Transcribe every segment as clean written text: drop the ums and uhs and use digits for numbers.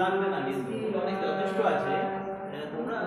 লাগবে না, কিন্তু অনেক যথেষ্ট আছে। তোমরা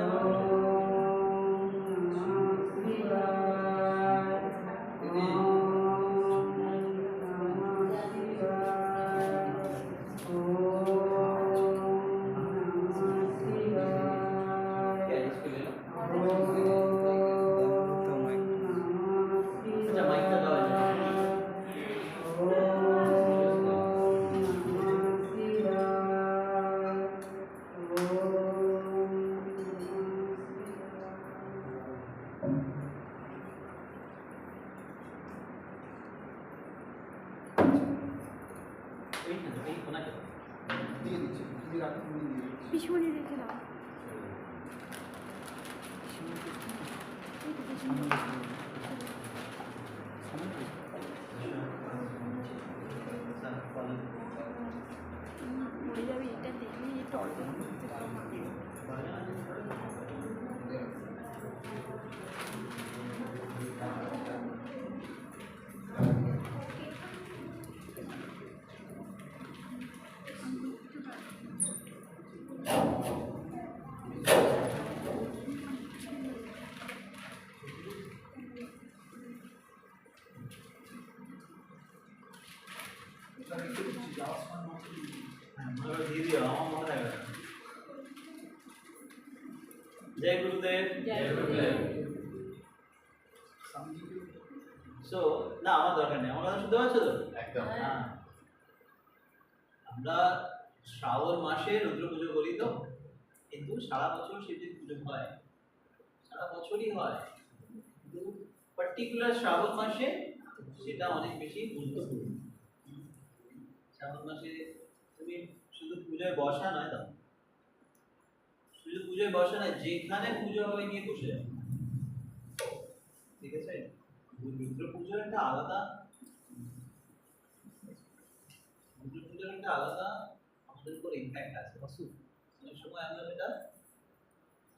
পিছনে রেখে দাও। মরে যাবে, এটা দেখলেই একটু অল্প जय गुरुदेव। सो ना আমার দরকার নেই, আমার কথা শুনতে পাচ্ছ তো একদম। হ্যাঁ, আমরা শ্রাবণ মাসে রুদ্র পুজো করি তো, কিন্তু সারা বছর শিবজির পুজো হয়, সারা বছরই হয়, কিন্তু পার্টিকুলার শ্রাবণ মাসে সেটা অনেক বেশি গুরুত্বপূর্ণ। শ্রাবণ মাসে তুমি শুধু পুজোয় বসা নয়, তো শুধু পুজোয় বসা নয়, যেখানে পুজো হবে গিয়ে বসে যাবে, ঠিক আছে? রুদ্র পুজোর একটা আলাদা, রুদ্র পুজোর একটা আলাদা আমাদের উপর ইম্প্যাক্ট আছে। অনেক সময় আমরা যেটা,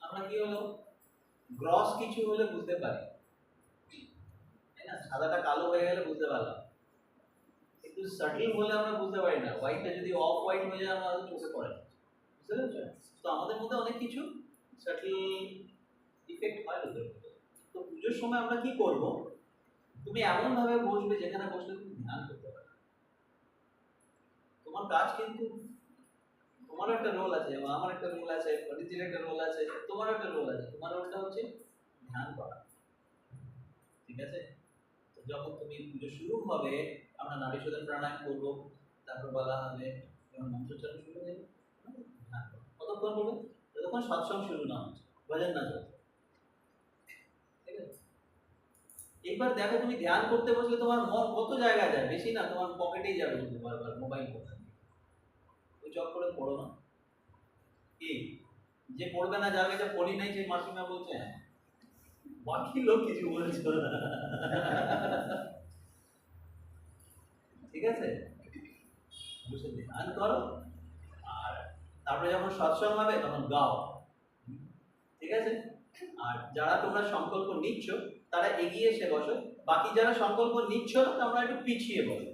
আমরা কি হলো গ্রস কিছু হলে বুঝতে পারি, তাই না? সাদাটা কালো হয়ে গেলে বুঝতে পারলাম, কিন্তু সাটল হলে আমরা বুঝতে পারি না। হোয়াইটটা যদি অফ হোয়াইট হয়ে যায় আমাদের চোখে পড়ে না, বুঝতে পেরেছো? তো আমাদের মধ্যে অনেক কিছু সাটল ইফেক্ট হয় রুদ্র পুজো। তো পুজোর সময় আমরা কি করব, তুমি এমন ভাবে বসবে যেখানে বসলে তুমি ধ্যান করতে পারবে। তোমার কাজ কিন্তু, তোমার একটা রোল আছে, আমার একটা রোল আছে, পণ্ডিতের একটা রোল আছে, তোমার একটা রোল আছে। তোমার রোলটা হচ্ছে ধ্যান করা, ঠিক আছে? তো যখন তুমি পুজো শুরু হবে, আমরা নাড়ি শোধন প্রাণায়াম করবো, তারপর বলা হবে যখন মন্ত্রোচ্চারণ শুরু হবে ধ্যান করো। কতক্ষণ করবে? যতক্ষণ সৎসঙ্গ শুরু না হচ্ছে, ভজন না চলছে, ঠিক আছে? একবার দেখো, তুমি ধ্যান করতে বসলে তোমার মন কত জায়গায় যায়, বেশি না, তোমার পকেটেই যাবে কিন্তু বারবার মোবাইল করতে। ওই চক করে পড়ো না, কি যে পড়বে না, যার কাছে পড়ি নাই, সেই মাসিমা বলছে বাকি লোক কিছু বলছে না, ঠিক আছে? বসে ধ্যান করো, আর তারপরে যখন সৎসঙ্গ হবে তখন গাও, ঠিক আছে? আর যারা তোমরা সংকল্প নিচ্ছ তারা এগিয়ে এসে বসো, বাকি যারা সংকল্প নিচ্ছ না তোমরা একটু পিছিয়ে বসো,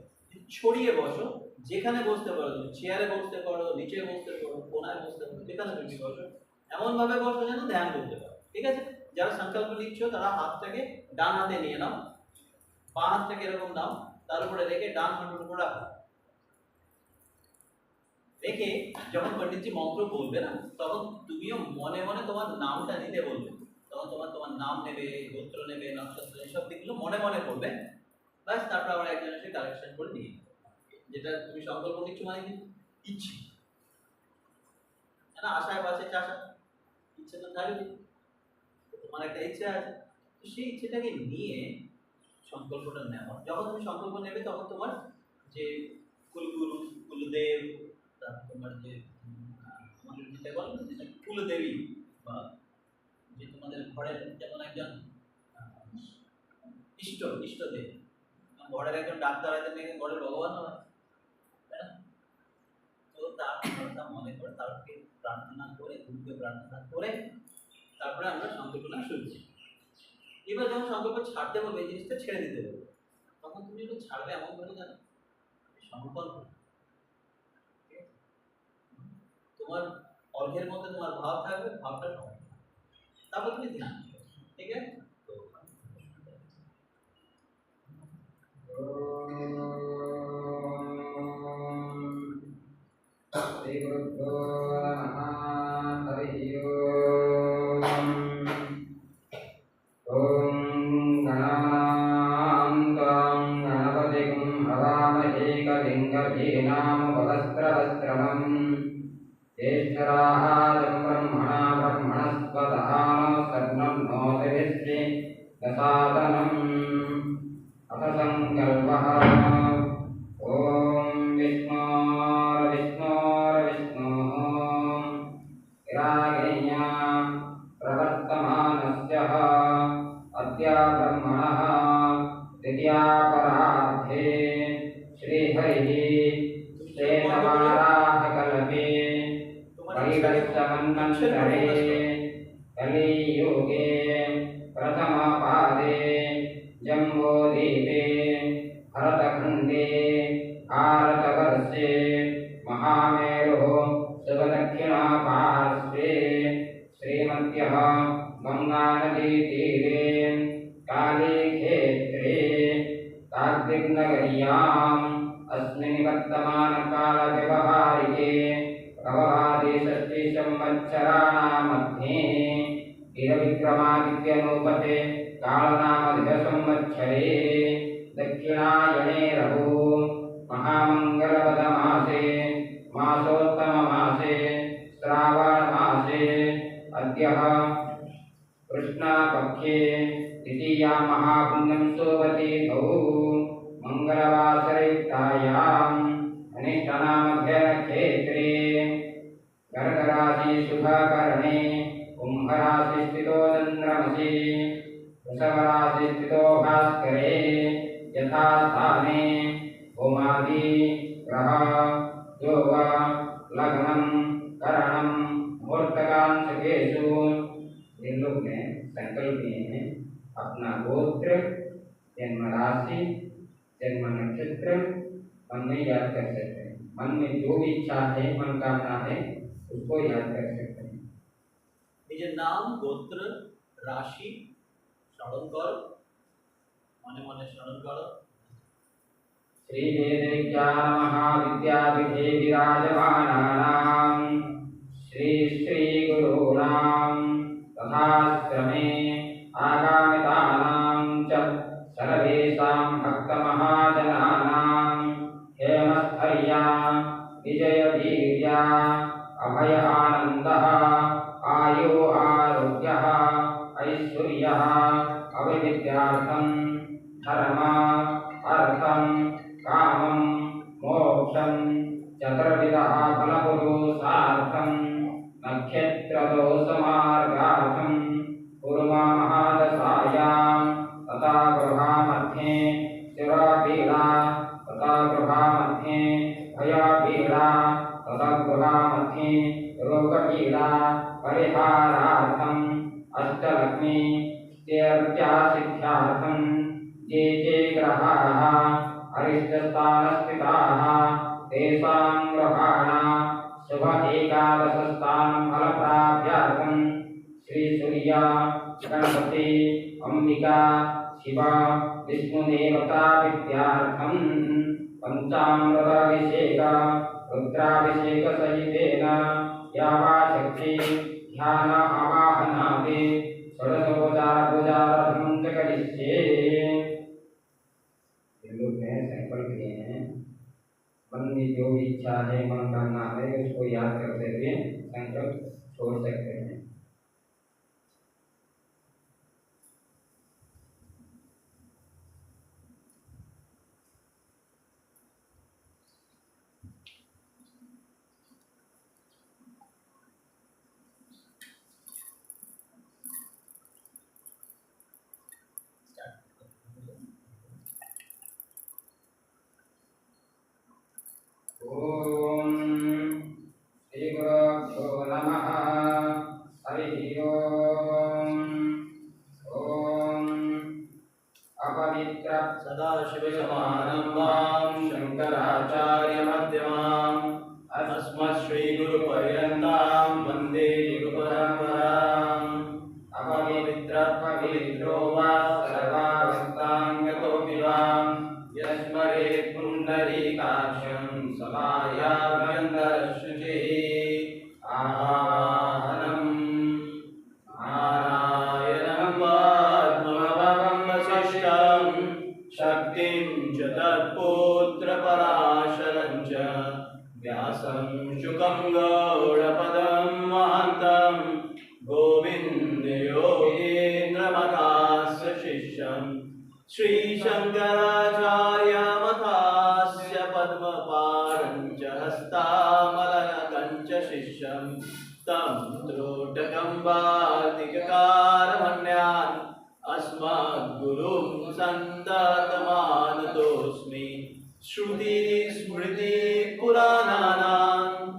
ছড়িয়ে বসো। যেখানে বসতে পারো, তুমি চেয়ারে বসতে পারো, নিচে বসতে পারো, কোনায় বসতে পারো, যেখানে তুমি বসো, এমন ভাবে বসো যেন ধ্যান করতে পারো, ঠিক আছে? যারা সংকল্প নিচ্ছ তারা হাতটাকে ডান হাতে নিয়ে নাও, বাঁ হাতটাকে এরকম নাও, তার উপরে রেখে ডান হাতের উপর রাখো, রেখে যখন পণ্ডিতজি মন্ত্র বলবে না, তখন তুমিও মনে মনে তোমার নামটা নিতে বলবে। তখন তোমার নাম নেবে, গোত্র নেবে, নক্ষত্র, এইসব দিকগুলো মনে মনে করবে। ব্যাস, তারপর আবার একজন এসে কালেকশন করে নিয়ে যেটা তুমি সংকল্প নিচ্ছ, মানে কি ইচ্ছে না, আশায় পাশে চাষা, ইচ্ছে তো থাকবে, তোমার একটা ইচ্ছে আছে, তো সেই ইচ্ছেটাকে নিয়ে সংকল্পটা নেওয়া। যখন তুমি সংকল্প নেবে তখন তোমার যে কুলগুরু, কুলদেব, তারপর তোমার যে আমাদের যেটা বলে না, যেটা কুলদেবী, বা যে তোমাদের ঘরের যেমন একজন ইষ্টদেব, ঘরের একজন ডাক্তার আছে, নাকি ঘরের ভগবান হয়, তো তার কথা মনে করে, তারকে প্রার্থনা করে, গুরুকে প্রার্থনা করে তারপরে আমরা সংকল্পনা শুরু করি। এবার যখন সংকল্প ছাড়তে বলবে, এই জিনিসটা ছেড়ে দিতে বলবে, তখন তুমি একটু ছাড়বে এমন করে জানো রূপান্তর। তোমার অর্ঘের মধ্যে তোমার ভাব থাকবে, ভাবটা সমান, তারপর তুমি ধ্যান, ঠিক আছে? তো श्री गुरुभ्यो नमः हरि ओम गणानान्तं गणपतिं हवामहे कविं कवीनामुपवस्त्रवस्त्रमं ज्येष्ठराजं ब्रह्मणस्पतः सर्वं नोतिभिश्री दसादनम् अथ संकल्पः ओम विष्णोर्विष्णोर्विष्णोः विरागेया प्रवर्तमानस्य अद्य ब्रह्मणः द्वितीयापरार्धे श्रीहरिः श्वेतवाराहकल्पे वैवस्वन्मन्वन्तरे कलियुगे प्रथमपादे जम्बूद्वीपे भरतखण्डे भारतवर्षे महामेरुः सुदक्षिणपार्श्वे श्रीमद्यः गङ्गानदीतीरे कालीक्षेत्रे कार्तिकनगर्याम् अस्मिन् वर्तमानकालव्यवहारिके प्रवहादिषष्टिसंवत्सराणां मध्ये इदविक्रमादित्यनूपते कालनामधिकसंवत्सरे दक्षिणायने रघु महामङ्गलवदमासे मासोत्तममासे श्रावणमासे अद्यः कृष्णपक्षे द्वितीया महापुण्यं सुवतिथौ मङ्गलवासरयुक्तायाम् अनिष्टनामध्यनक्षेत्रे कर्कराशि शुभकरणे कुम्भराशि स्थितो चन्द्रमसि वृषभराशि स्थितो भास्करे यथा स्थाने भूमादि ग्रह योग लग्नं करणं मुहूर्तकांशकेषु। इन लोग ने संकल्प किए हैं अपना गोत्र, जन्म राशि, जन्म नक्षत्र मन में याद कर सकते हैं। मन में जो भी इच्छा है, मनोकामना है, उसको याद कर सकते हैं। নিজের নাম, গোত্র, রাশি স্মরণ করো, মনে মনে স্মরণ করো। श्री वेदज्ञान महाविद्यापीठे विराजमानानां श्री श्री गुरूणां तथाश्रमे आगामितानां च सर्वेषां भक्तमहाजनानां हेमस्थैर्या विजयवीर्या अभय आनन्दः आयु आरोग्यः ऐश्वर्यः अभिवृद्ध्यार्थं धर्म अर्थं कामं मोक्षं चतुर्विधः फलपुरुषार्थं नक्षत्रदोषमार्गार्थं पूर्वमहादशायां तथा गृहामध्ये शिरापीडा तथा गृहामध्ये भयपीडा तथा गृहामध्ये रोगपीडा परिहारार्थम् अष्टलक्ष्मी सिद्ध्यार्थं ये ये ग्रहाः अरिष्टस्थानस्थिताः तेषां ग्रहाणां शुभ एकादशस्थानं फलप्राप्त्यार्थं श्री सूर्य गणपति अंबिका शिव विष्णुदेवता विद्यार्थं पंचामृताभिषेक रुद्राभिषेक सहितेन यावाशक्ति ध्यान आवाहनादि षोडशोपचार पूजार्थं च करिष्ये। लोग ने संकल्प किए हैं, मन में जो भी इच्छा है, मनोकामना है, उसको याद करते हुए संकल्प छोड़ सकते हैं। ओम श्री गुरुभ्यो नमः शङ्कराचार्यमध्यमाम् अस्मत्श्रीगुरुपर्यन्तां वन्दे गुरुपरम्पराम् अपवित्रो वा सर्वावस्थाङ्गतोऽपि वा यस्मरेत् पुण्डरीकाक्षं समायाभ्यन्तरशुचिः आवाहनम् नारायणं पद्मभवं वसिष्ठं शक्तिं च तत्पुत्रपराशरं च व्यासं शुकं गौडपदं महान्तं गोविन्दयोगीन्द्रमथास्य शिष्यं श्रीशङ्कराचार्यमथास्य पद्मपादं च हस्तामलकं च शिष्यं तं त्रोटकं वार्तिककारमन्यान् अस्मद्गुरुं सन्ततमानतोऽस्मि श्रुतिस्मृतिपुराणानाम्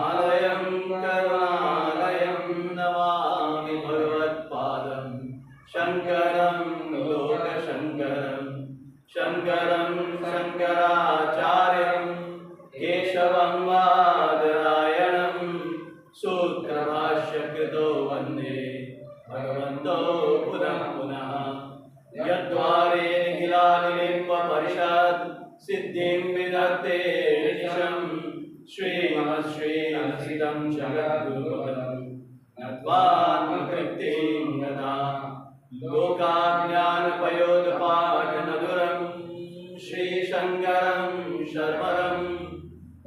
आलयं करुणालयं नमामि भगवत्पादं शङ्करं लोकशङ्करं शङ्करं शङ्कराचार्यं केशवं बादरायणं सूत्रभाष्यकृतो वन्दे भगवन्तो पुनः पुनः यद्वारे निखिलानिलिम्बपरिषत् सिद्धिं विदत्ते निशं श्रीमश्रीहसितं जगद्गुरुपदं नत्वात्मतृप्तिं गता लोकाज्ञानपयोदपाठमधुरं श्रीशङ्करं शर्वरं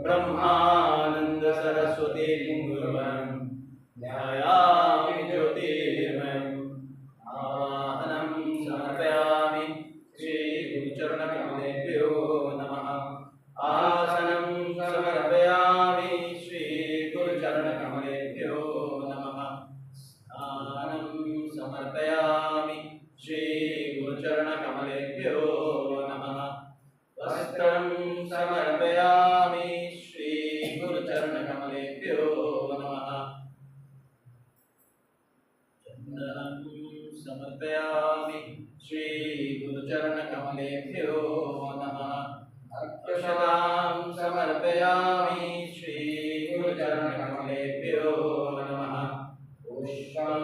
ब्रह्मानन्दसरस्वतीं गुरुवरं ध्यायामि ज्योतिर्मयम् आवाहनं समर्पयामि श्रीगुरुचरणकमलेभ्यो नमः आसनं समर्पयामि श्रीगुरुचरणकमलेभ्यो नमः स्नानं समर्पयामि श्रीगुरुचरणकमलेभ्यो नमः वस्त्रं समर्पयामि श्रीगुरुचरणकमलेभ्यो नमः चन्दनं समर्पयामि श्रीगुरुचरणकमलेभ्यो नमः अक्षतां समर्पयामि श्रीगुरुचरणकमलेभ्यो नमः पुष्पं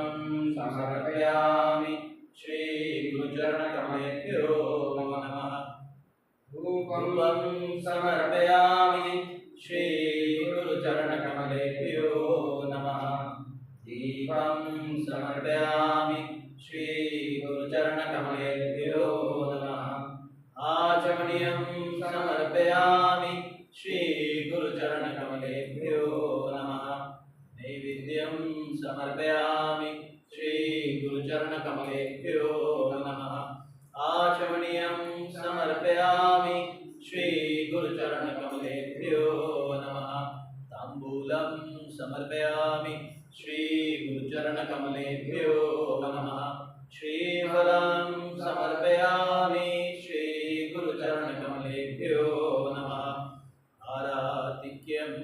समर्पयामि श्रीगुरुचरणकमलेभ्यो नमः धूपं समर्पयामि श्रीगुरुचरणकमलेभ्यो नमः दीपं समर्पयामि श्रीगुरुचरणकमलेभ्यो नमः आचमनीयं समर्पयामि श्रीगुरुचरणकमलेभ्यो नमः नैवेद्यं समर्पयामि श्रीगुरुचरणकमलेभ्यो नमः आचमनीयं समर्पयामि श्रीगुरुचरणकमलेभ्यो नमः ताम्बूलं समर्पयामि श्रीगुरुचरणकमलेभ्यो नमः श्रीफलं समर्पयामि श्रीगुरुचरणकमलेभ्यो नमः आरातिक्यम्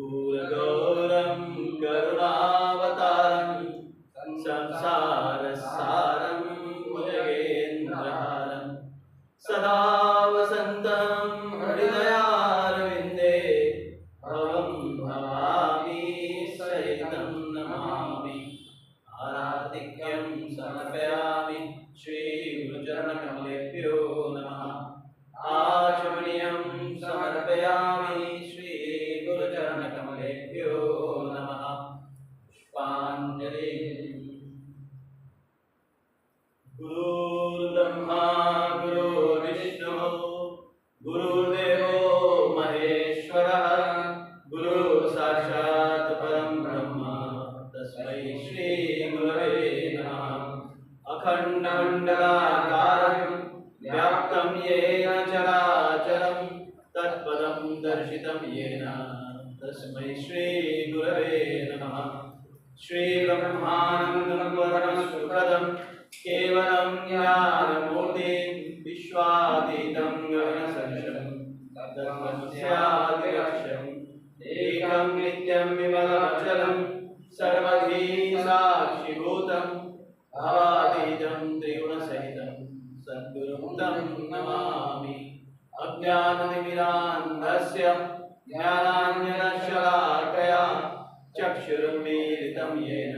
कर्पूरगौरं करुणावतारं संसारसारं भुजगेन्द्रहारं सदा वसन्तं हृदयारविन्दे भवं भवामि सहितं नमामि आरातिक्यं समर्पयामि श्रीगुरुचरणकमलेभ्यो नमः आचमनीयं समर्पयामि श्रीगुरुचरणकमलेभ्यो नमः पुष्पाञ्जलि गुरुर्ब्रह्मा गुरुर्विष्णुः गुरुर्देवो महेश्वरः गुरुः साक्षात् परं ब्रह्म तस्मै श्रीगुरवे नमः अखण्डमण्डलाकारं व्याप्तं येन चराचरं तत्पदं दर्शितं येन तस्मै श्रीगुरवे नमः श्रीब्रह्मानन्दं वरमसुखदं केवलं ज्ञानमूर्तिं विश्वातीतं गगनसदृशं तत्त्वमस्यादिलक्ष्यम् एकं नित्यं विमलमचलं सर्वधी साक्षिभूतं भवातीतं शिवाजिं नमामि अज्ञानतिमिरान्धस्य ज्ञानाञ्जनशलाकया चक्षुरुन्मीलितं येन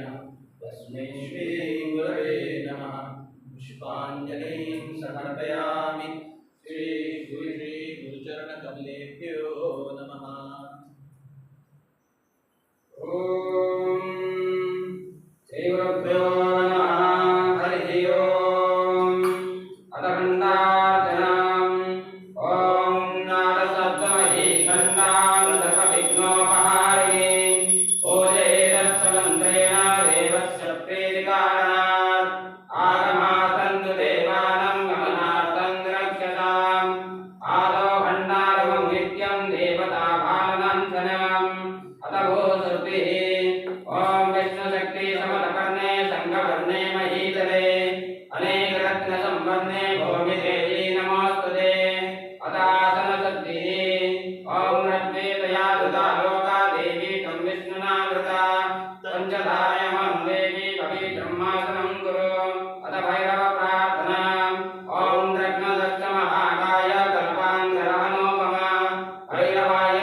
तस्मै श्रीगुरवे नमः पुष्पाञ्जलिं समर्पयामि श्रीगुरुचरणकमलेभ्यो नमः ॐ श्रीगुरुभ्यो नमः हरिः ओम् अतखण्डार्चनाम् ॐ नारसप्तमहि खण्डान् सर्वविघ्नोपहारिणे पूजयेदक्षमन्त्रेण देवस्य प्रीतिकारणात् आगमासन्तु देवानां गमनार्थं रक्षताम् आदौ भण्डारं नित्यं देवतापालनाञ्चनम् अत भूसुर्भिः ॐ विष्णुशक्ति समतपर्णे शङ्खवर्णे महीतले अनेकरत्नसम्पन्ने भोगिदेवी नमोऽस्तुते अतासनसद्भिः ॐ रत्नेतया धृता लोका देवी तं विष्णुना धृता पञ्चधारयमं देवी पवित्रमासनं कुरु अत भैरवप्रार्थना ॐ रत्नदक्षमहाकाय कल्पान्तरहनोपमा भैरवाय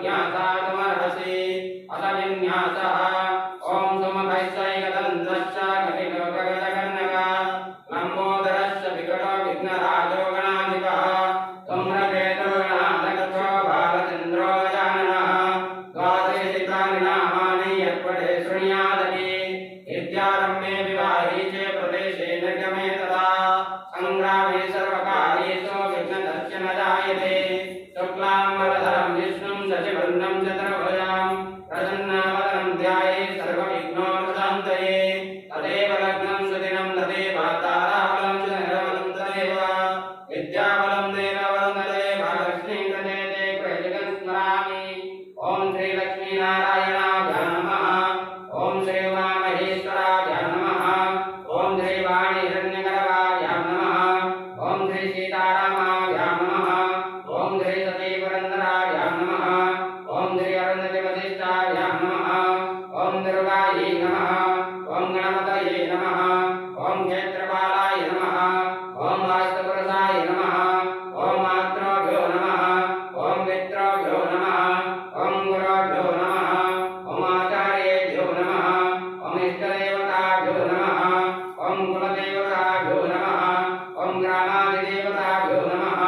नमस्तोऽभ्यमनुज्ञासातुमर्हसि अथ विन्यासः ॐ सुमुखैश्चैकदन्तश्च कटिलोकगजकर्णकः लम्बोदरश्च विकटो विघ्नराजो गणाधिपः धूम्रकेतो गणाध्यक्षो बालचन्द्रो गजाननः द्वादशचित्राणि नामानि यत्पठे शृणुयादपि विद्यारम्भे विवाहे च प्रदेशे निर्गमे तदा सङ्ग्रामे सर्वकार्येषु विघ्नस्य न जायते शुक्लाम्बरधरं विष्णुं शशिवर्णं चतुर्भुजां प्रसन्नावदनं ध्यायेत् सर्वविघ्नोपशान्तये तदेव लग्नं सुदिनं तदेव ताराबलं च निर्बलं तदेव विद्याबलं देवबलं तदेव लक्ष्मीं तदेते प्रजगन् स्मरामि ॐ श्रीलक्ष्मीनारायणाभ्यां नमः ॐ श्रीउमामहेश्वराभ्यां नमः ॐ श्रीवाणीहिरण्यगर्भाभ्यां नमः ॐ श्रीसीतारामाभ्यां नमः ॐ श्रीसतीपुरन्दराभ्यां नमः ॐ श्री अरुन्धतिवसिष्ठाभ्यां नमः ॐ दुर्गायै नमः ॐ गणपतये नमः ॐ क्षेत्रपालाय नमः ॐ वास्तुपुरुषाय नमः ॐ मातृभ्यो नमः ॐ पितृभ्यो नमः ॐ गुरुभ्यो नमः ॐ आचार्येभ्यो नमः ॐ इष्टदेवताभ्यो नमः ॐ कुलदेवताभ्यो नमः ॐ ग्रामादिदेवताभ्यो नमः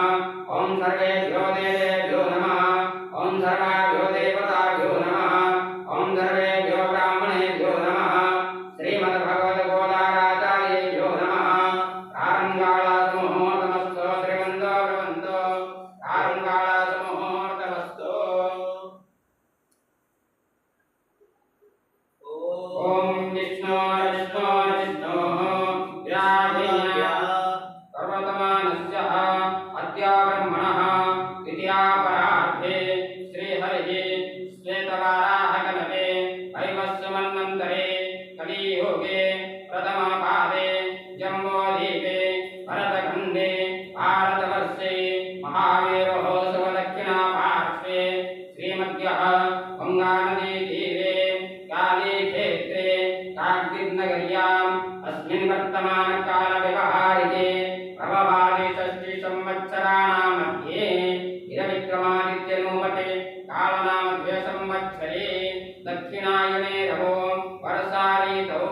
ॐ सर्वेभ्यो देवेभ्यो नमः ॐ सर्वाभ्यो देवताभ्यो नमः ॐ सर्वेभ्यो ब्राह्मणेभ्यो नमः श्रीमद्भगवद्गोदाराचार्येभ्यो नमः प्रारङ्गाळासमुहूर्तमस्तु श्रीमन्तो भ्रमन्तो प्रारङ्गाळासमुहूर्तमस्तु ॐ विष्णो विष्णो विष्णोः व्याधिन्या सर्वतमानस्य अद्य ब्रह्मणः द्वितीयापरार्धे श्रीहरिः श्वेतवाराहकल्पे वैवस्वमन्वन्तरे कलियुगे प्रथमपादे जम्बोद्वीपे भरतखण्डे भारतवर्षे महावीरोः सुदक्षिणापार्श्वे श्रीमद्यः गङ्गानदीतीरे कालीक्षेत्रे कार्तिकनगर्याम् अस्मिन् वर्तमानकालव्यवहारिके प्रभवादि षष्टिसंवत्सराणां मध्ये इदविक्रमादित्यनूमते कालनामद्वयसंवत्सरे दक्षिणायने रवो वर्षाऋतौ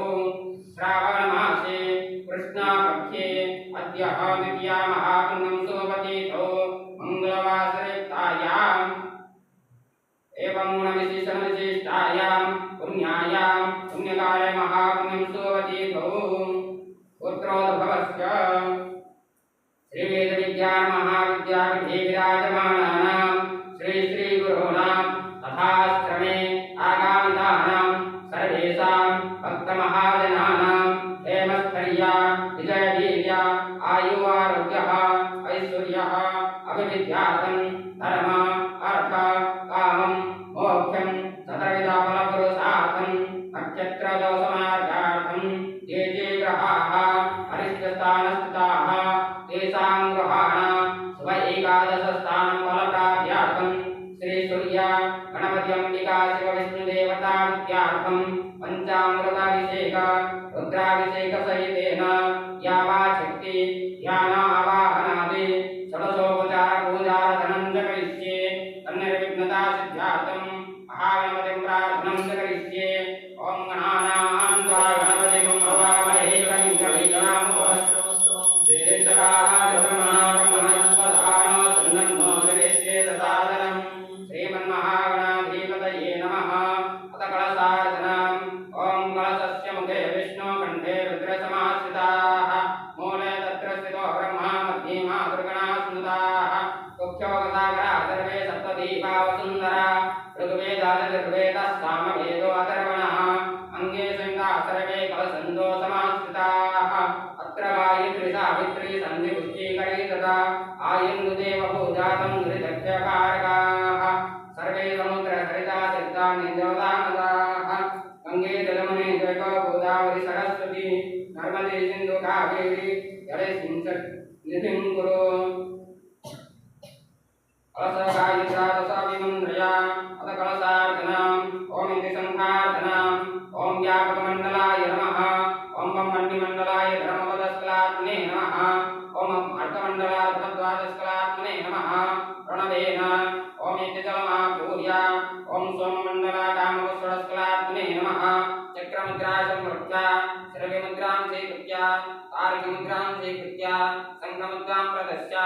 श्रावणमासे कृष्णपक्षे अद्य द्वितीया महापुण्यं सुपतिथौ मङ्गलवासरेतायाम् एवं गुणविशेषणविशिष्टायां पुण्यायां पुण्यकाले महापुण्यं सुपतिथौ पुत्रोद्भवस्य श्रीवेदविज्ञानमहाविद्यापीठे विराजमानानां श्रीगुरूणां तथाश्रमे आगामितानां सर्वेषां भक्तमहाजनानां हेमस्थैर्या विजयवीर्या आयुरारोग्यः ऐश्वर्यः अभिवृद्ध्यार्थं धर्म अर्थ कामं मोक्षं सतविधफलपुरुषार्थं नक्षत्रदोषमार्गार्थं ये ये ग्रहाः अरिष्टस्थानस्थिताः तेषां ग्रहाणां शुभ एकादशस्थानं फलप्राप्त्यार्थं श्रीसूर्य गणपत्यम्बिका शिवविष्णुदेवताविद्यार्थं पञ्चामृताभिषेक रुद्राभिषेकसहितेन या वा शक्ति ध्यानाः अत्र गायत्री सावित्री सन्धिपुष्टिकरी तथा आयुर्देवभूजातं ऋतक्षकारकाः सर्वे समुद्रसरिता सिद्धा निजोदानदाः गंगे जलमणि जयको गोदावरी सरस्वती नर्मदे सिंधु कावेरी जलेस्मिन् निधिं कुरु कलशगायित्रादशाभिमन्त्रया अथ कलशार्चनाम् ॐ इति सङ्घार्चनाम् ॐ व्यापकमण्डलाय नमः ॐ मण्डिमण्डलाय धर्मपदस्कलात्मने नमः ॐ अर्थमण्डलात्मद्वादस्कलात्मने नमः प्रणवेन ॐ इति जलमापूर्य ॐ सोममण्डलाकामवस्त्रस्कलात्मने नमः चक्रमुद्राय संवृत्य शिरविमुद्रां स्वीकृत्य तारकमुद्रां स्वीकृत्य शङ्खमुद्रां प्रदर्श्य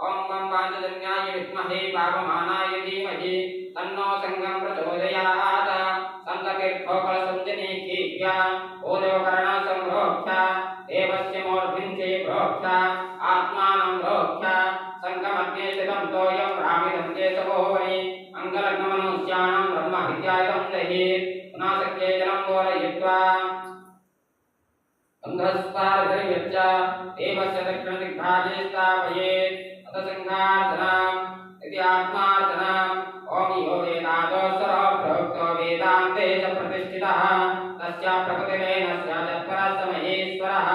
ॐ पाञ्चजन्याय विद्महे पापमानाय धीमहि तन्नो शङ्खं प्रचोदयात् सन्तकीर्भोकलसञ्जनीकीर्य ओजोकर्णसंरोक्ष्य देवस्य मूर्धिं च प्रोक्ष्य आत्मानं प्रोक्ष्य शङ्खमध्ये स्थितं तोयं रामिदं केशवोवनि अङ्गलग्नमनुष्याणां ब्रह्मविद्यायुतं दहेत् पुनः शक्ये जलं पूरयित्वा अन्धस्तारधरिव्यच्च देवस्य दक्षिणदिग्भागे स्थापयेत् अथ सङ्घार्चनाम् इति आत्मार्चनाम् ॐ यो वेदादोऽसरो प्रोक्तो वेदान्ते च प्रतिष्ठितः तस्य प्रकृतिरेणस्य चत्वरस्य महेश्वरः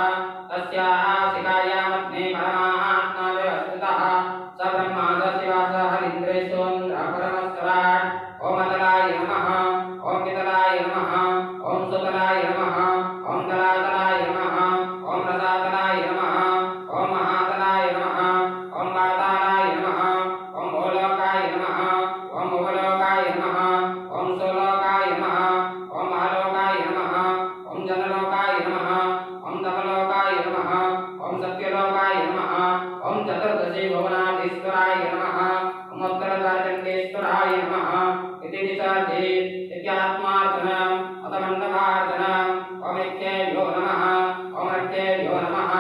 तस्याः शिखायामध्ये परमात्मा व्यवस्थितः स ब्रह्मा स शिवः स हरीन्द्रेश्वरपरमस्वराट् ॐ अतलाय नमः ॐ वितलाय नमः ॐ सुतलाय नमः ॐ तलातलाय नमः ॐ रसातलाय नमः ॐ महातलाय नमः ॐ वातालाय नमः ॐ भूलोकाय नमः ॐ उपलोकाय नमः ॐ सुलोकाय नमः ॐ महलोकाय नमः ॐ जनलोकाय नमः ॐ तपलोकाय नमः ॐ सत्यलोकाय नमः ॐ चतुर्दशी भुवनाधीश्वराय नमः ॐ उत्तरद्वारचण्डेश्वराय नमः इति विसर्जे इत्यात्मार्चनम् अथ मण्डपार्चनम् ॐ इत्येभ्यो नमः ॐ रक्षेभ्यो नमः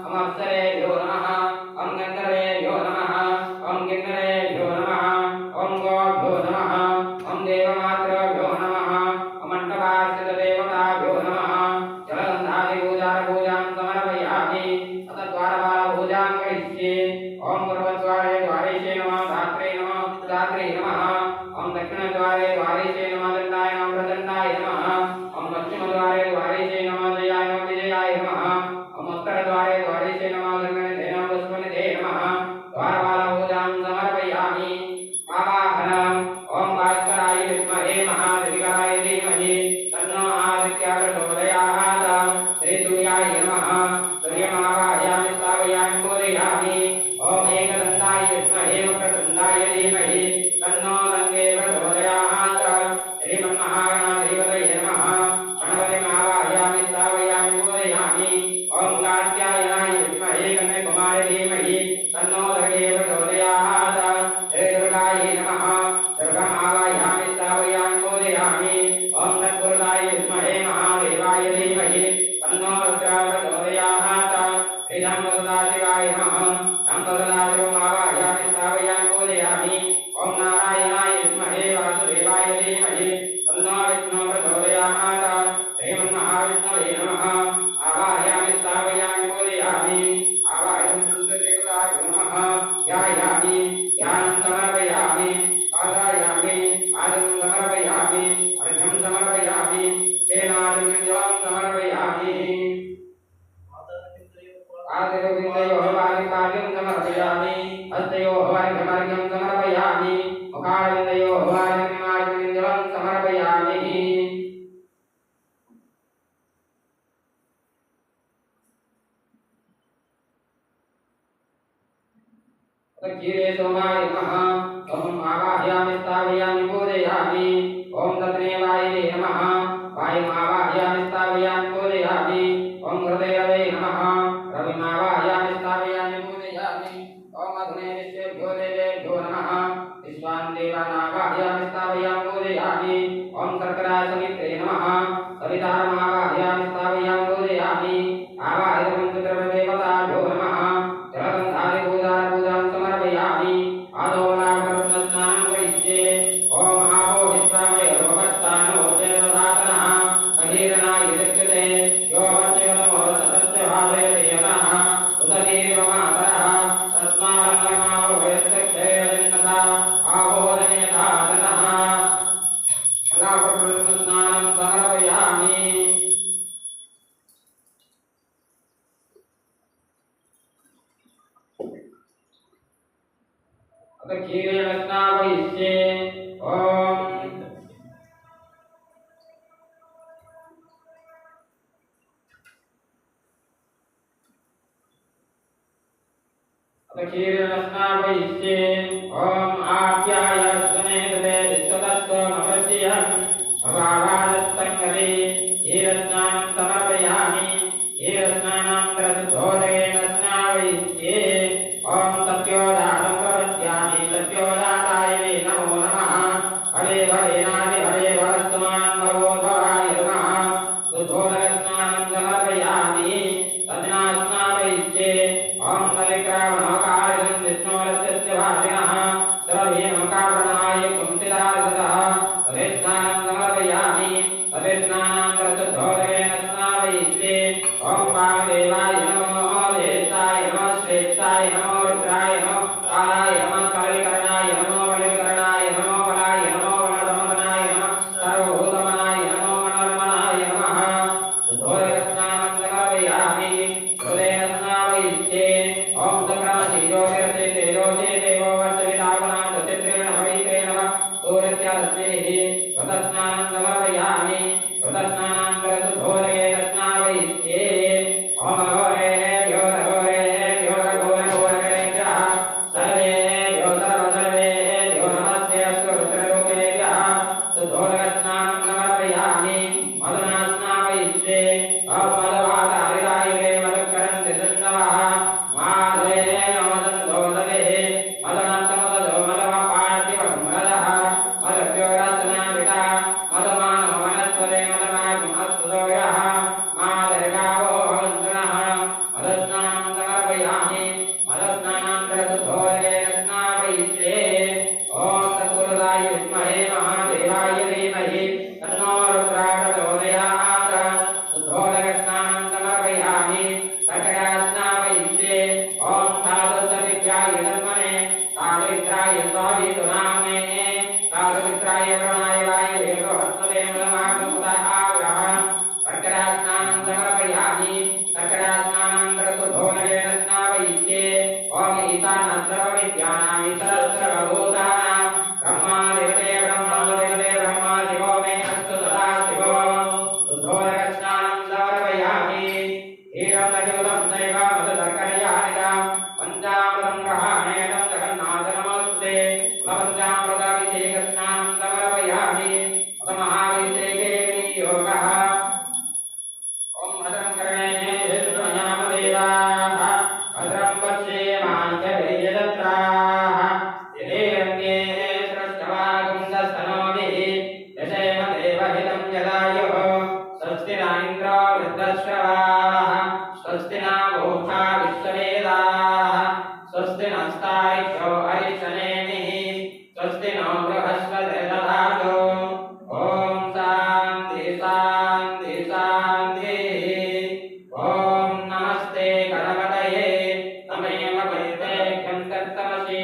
ॐ अप्सरेभ्यो नमः ॐ गन्धर्वेभ्यो नमः ॐ किन्नरेभ्यो नमः ॐ गोभ्यो नमः ॐ देवमातृभ्यो नमः ॐ मण्डपार्चितदेवताभ्यो नमः जलगन्धादिपूजां समर्पयामि अथ द्वारपालपूजां करिष्ये ॐ पूर्वद्वारे द्वारेशे नमः धात्रे नमः धात्रे नमः ॐ दक्षिणद्वारे द्वारेशे नमः दण्डाय नमः प्रचण्डाय नमः ॐ पश्चिमद्वारे द्वारेशे नमः जयाय नमः विजयाय नमः ॐ उत्तरद्वारे द्वारेशे नमः गङ्गनिधे नमः पुष्पनिधे नमः द्वारपालपूजां समर्पयामि आवाहनम् ॐ भास्कराय विद्महे महादेविकाय धीमहि तन्नो आदित्यः प्रचोदयात् श्रीसूर्याय नमः सूर्यमावाहयामि स्थापयामि पूजयामि ॐ एकदन्ताय विद्महे वक्रतुण्डाय धीमहि तन्नो दन्ते प्रचोदयात् श्रीमन्महागणाधिपतये नमः गणपतिमावाहयामि स्थापयामि पूजयामि ॐ कात्यायनाय विद्महे कन्याकुमारी धीमहि तन्नो दुर्गे प्रचोदयात् श्रीदुर्गायै नमः दुर्गमावाहयामि स्थापयामि पूजयामि ॐ तत्पुरुषाय विद्महे महादेवाय धीमहि तन्नो रुद्रः प्रचोदयात् श्रीरामसदाशिवाय नमः रामसदाशिवमावाहयामि स्थापयामि पूजयामि ॐ नारायणाय विद्महे वासुदेवाय धीमहि तन्नो विष्णुः प्रचोदयात् श्रीमन्महाविष्णवे नमः आवाहयामि स्थापयामि पूजयामि आवाहयामि देवताय नमः ध्यायामि ध्यानं समर्पयामि आदायामि आदं समर्पयामि अर्घ्यं समर्पयामि तेनादिमञ्जलं समर्पयामि आदिर्विन्दयोः पादिपाद्यं समर्पयामि हस्तयोः अर्घ्यमर्घ्यं समर्पयामि मुखारविन्दयोः अर्घ्यमर्घ्यमञ्जलं समर्पयामि क्षीरे सोमाय नमः ॐ आवाहयामि स्थापयामि पूजयामि ॐ तत्नेवायै नमः वायुमावाहयामि स्थापयामि पूजयामि ॐ हृदयवे नमः रविमावाहयामि स्थापयामि पूजयामि ॐ अग्ने विश्वेभ्यो देवेभ्यो नमः विश्वान् देवानावाहयामि स्थापयामि पूजयामि ॐ शर्करासमित्रे नमः सवितारमावाहयामि स्थापयामि पूजयामि आवाहितपञ्चद्रव्यदेवताभ्यो नमः जलगन्धादिपूजां समर्पयामि आदोलाभरत्नस्नानं करिष्ये ॐ महाभो विश्वामयोर्भवत्तानो चेतधातनः क्षीरेण स्नापयिष्ये ओम क्षीरेण स्नापयिष्ये ओम आप्यायस्वमेतते विश्वतस्त्वमवश्यम् अभावादस्तङ्गते क्षीरस्नानं समर्पयामि क्षीरस्नानान्तरशुद्धोदकेन स्नापयिष्ये ओम सत्योदातं प्रपद्यामि सत्योदाताय मे नमो नमः हरे भवेनादि हरे भवस्तुमान् भवो भवाय नमः शुद्धोदकस्नानं समर्पयामि तद्ना स्नापयिष्ये ओम सविक्रामणकारिणं विष्णोरस्य भासिनः सर्वभीमकावरणाय कुंसितारसतः तदेस्नानं समर्पयामि तदेस्नानान्तरशुद्धोदकेन स्नापयिष्ये ओम वामदेवाय नमो देशाय नमः श्रेष्ठाय नमो रुद्राय नमो कालाय नमः कालीकरणाय नमो बलिकरणाय नमो बलाय नमो बलदमनाय नमः सर्वभूतमनाय नमो मनोरमणाय नमः शुद्धोदकस्नानं समर्पयामि हृदयेन स्नापयिष्ये ओम सक्रमशीलोरसे तेजोसे देवो वत्सवितावनां दशत्रेण हवित्रेण वा सूर्यस्य रश्मिः व्रतस्नानं समर्पयामि व्रतस्नानान्तरशुद्धोदकेन स्नापयिष्ये ओम घोरेभ्यो घोरेभ्यो घोरघोरघोरेभ्यः सर्वेभ्यो सर्वसर्वेभ्यो नमस्तेऽस्तु रुद्ररूपेभ्यः शुद्धोदकस्नानं समर्पयामि मदना स्नापयिष्ये ओम मदवातारिदायिके मदकरन्ति सन्नवः माधवे नमदन्दोदरे मदनन्तमदो मदवपार्थिवमृदः मदभ्यो रसनाविता मदमानो वनस्पते मदमागुमस्तुतोयः मादर्गावो भवन्तुनः मदस्नानं समर्पयामि मदस्नानान्तरशुद्धोदकेन स्नापयिष्ये ओम सद्गुरुदाय विद्महे महादेवाय धीमहि तन्नो रुद्रः प्रचोदयात् शुद्धोदकस्नानं समर्पयामि कर्कटः स्नापयिष्ये ओम साधुसविद्याय तन्मने साधुमित्राय स्वाभितुनाम्ने साधुमित्राय वरुणाय वायुवे बृहस्पते मदमागमुदाहारः कर्कटः स्नानं समर्पयामि कर्कटः स्नानान्तरशुद्धोदकेन स्नापयिष्ये ओम ईशानः सर्वविद्यानां ईशरः सर्वभूतानां ब्रह्मादिवते ब्रह्मा शिवो मे अस्तु सदा शिवो शुद्धोदकस्नानं समर्पयामि एवं नजुलं सैव मदशर्करयानिदां पञ्चामृतं ग्रहाणेनं जगन्नाथनमोस्तुते पञ्चामृताभिषेकस्नानं समर्पयामि महाभिषेके विनियोगः ओम भद्रं कर्णे विष्णुयामदेवाः भद्रं पश्येमाञ्चभिर्यजत्राः यदेरङ्गे सृष्टवागुंसस्तनोभिः यशेम देवहितं यदायुः स्वस्ति न इन्द्रो वृद्धश्रवाः स्वस्ति न गोषा विश्ववेदाः स्वस्ति नस्तारिभ्यो हरिशनेमिः स्वस्ति नो बृहस्पतिर्दधातु ओम शान्ति शान्ति शान्तिः ओम नमस्ते गणपतये तमेव वैदेह्यं कर्तमसि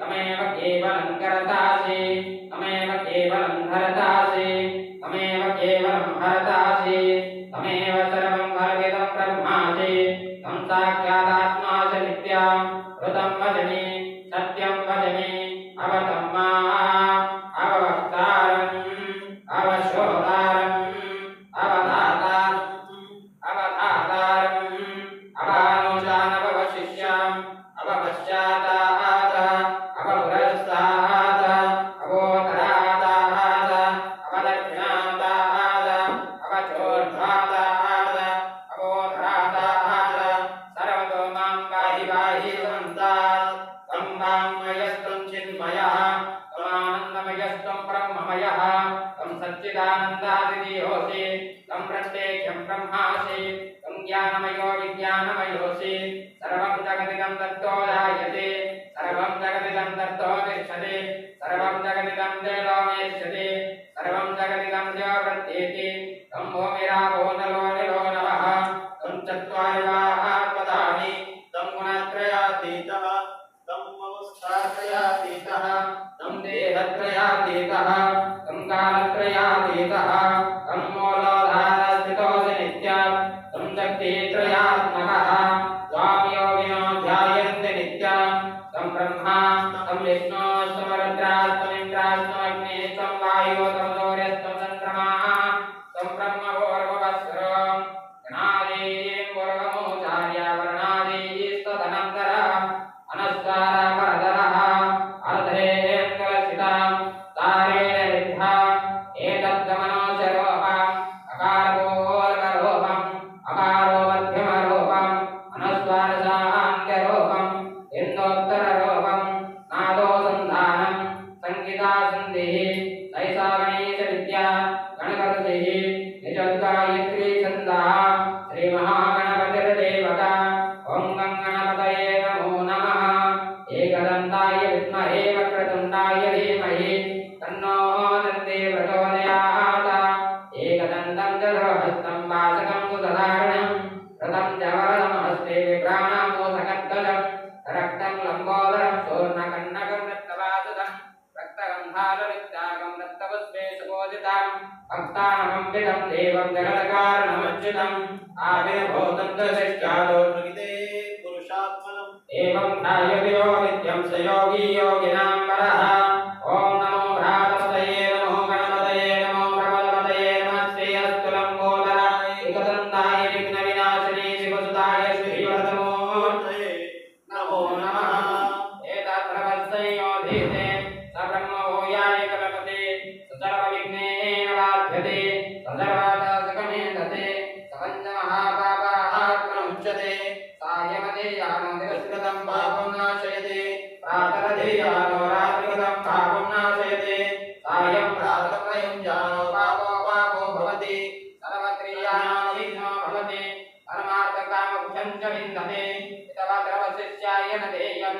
तमेव केवलं करतासि तमेव केवलं धरतासि तमेव केवलं हरतासि तमेव सर्वं भरविदं ब्रह्मासि तं साक्षादात्मासि नित्यं ऋतं वचमि सत्यं वचमि अवतं मा अववक्तारम् अवशोदारम् अवधातारम् अवधातारम् अवानुजानवशिष्याम् अवपश्चातात् अवपुरस्तात् अवोत्तरात् अवदक्षिणात् अवचोर्ध्वात् अवोत्तरात् सर्वतो मां पाहि पाहि समन्तात् तं वाङ्मयस्त्वं चिन्मयः त्वमानन्दमयस्त्वं ब्रह्ममयः तं सच्चिदानन्दादिदेहोऽसि तं प्रत्येक्ष्यं ब्रह्मासि तं ज्ञानमयो विज्ञानमयोऽसि सर्वं जगदिदं तत्तोधायते सर्वं जगदिदं तत्तोतिष्ठति सर्वं जगदिदं देवमेष्यति सर्वं जगदिदं देवप्रत्येति तं भूमिरापो नलो निलो नभः तं चत्वारिवाः पदानि तं गुणत्रयातीतः तं अवस्थात्रयातीतः तं देहत्रयातीतः तं कालत्रयातीतः तं मूलाधारस्थितोऽसि नित्यं तं शक्तित्रयात्मकः स्वामियोगिनो ध्यायन्ति विभ्राणामो सकद्गजं रक्तं लम्बोदरं शूर्णकन्नकं रक्तवासदं रक्तगन्धारवित्तागं रक्तपुष्पे सुपूजितं भक्तानमम्बितं देवं जगत्कारणमच्युतम् आविर्भूतं च शिष्यादो प्रकृते पुरुषात्मनम् एवं ध्यायति यो नित्यं स योगी योगिनां वरः ॐ नमो भ्रातपतये नमो गणपतये नमो प्रबलपतये नमः श्रेयस्तु लम्बोदराय एकदन्ताय विघ्नविनाशिने शिवसुताय श्रीवर्धमूर्तये नमो नमः एतत्प्रभस्तयोधीते स ब्रह्मभूयाय कल्पते स सर्वविघ्नेन बाध्यते स सर्वादासकमे दते स पञ्चमहापापात्ममुच्यते सायमधेयानो दिवसकृतं पापं नाशयते प्रातरधेयानो रात्रिकृतं पापं नाशयते सायं प्रातःप्रयं जानो पापो पापो भवति सर्वक्रियाणां विघ्नो भवति परमार्थकामभुजं च विन्दते पितवद्रवशिष्याय न देयं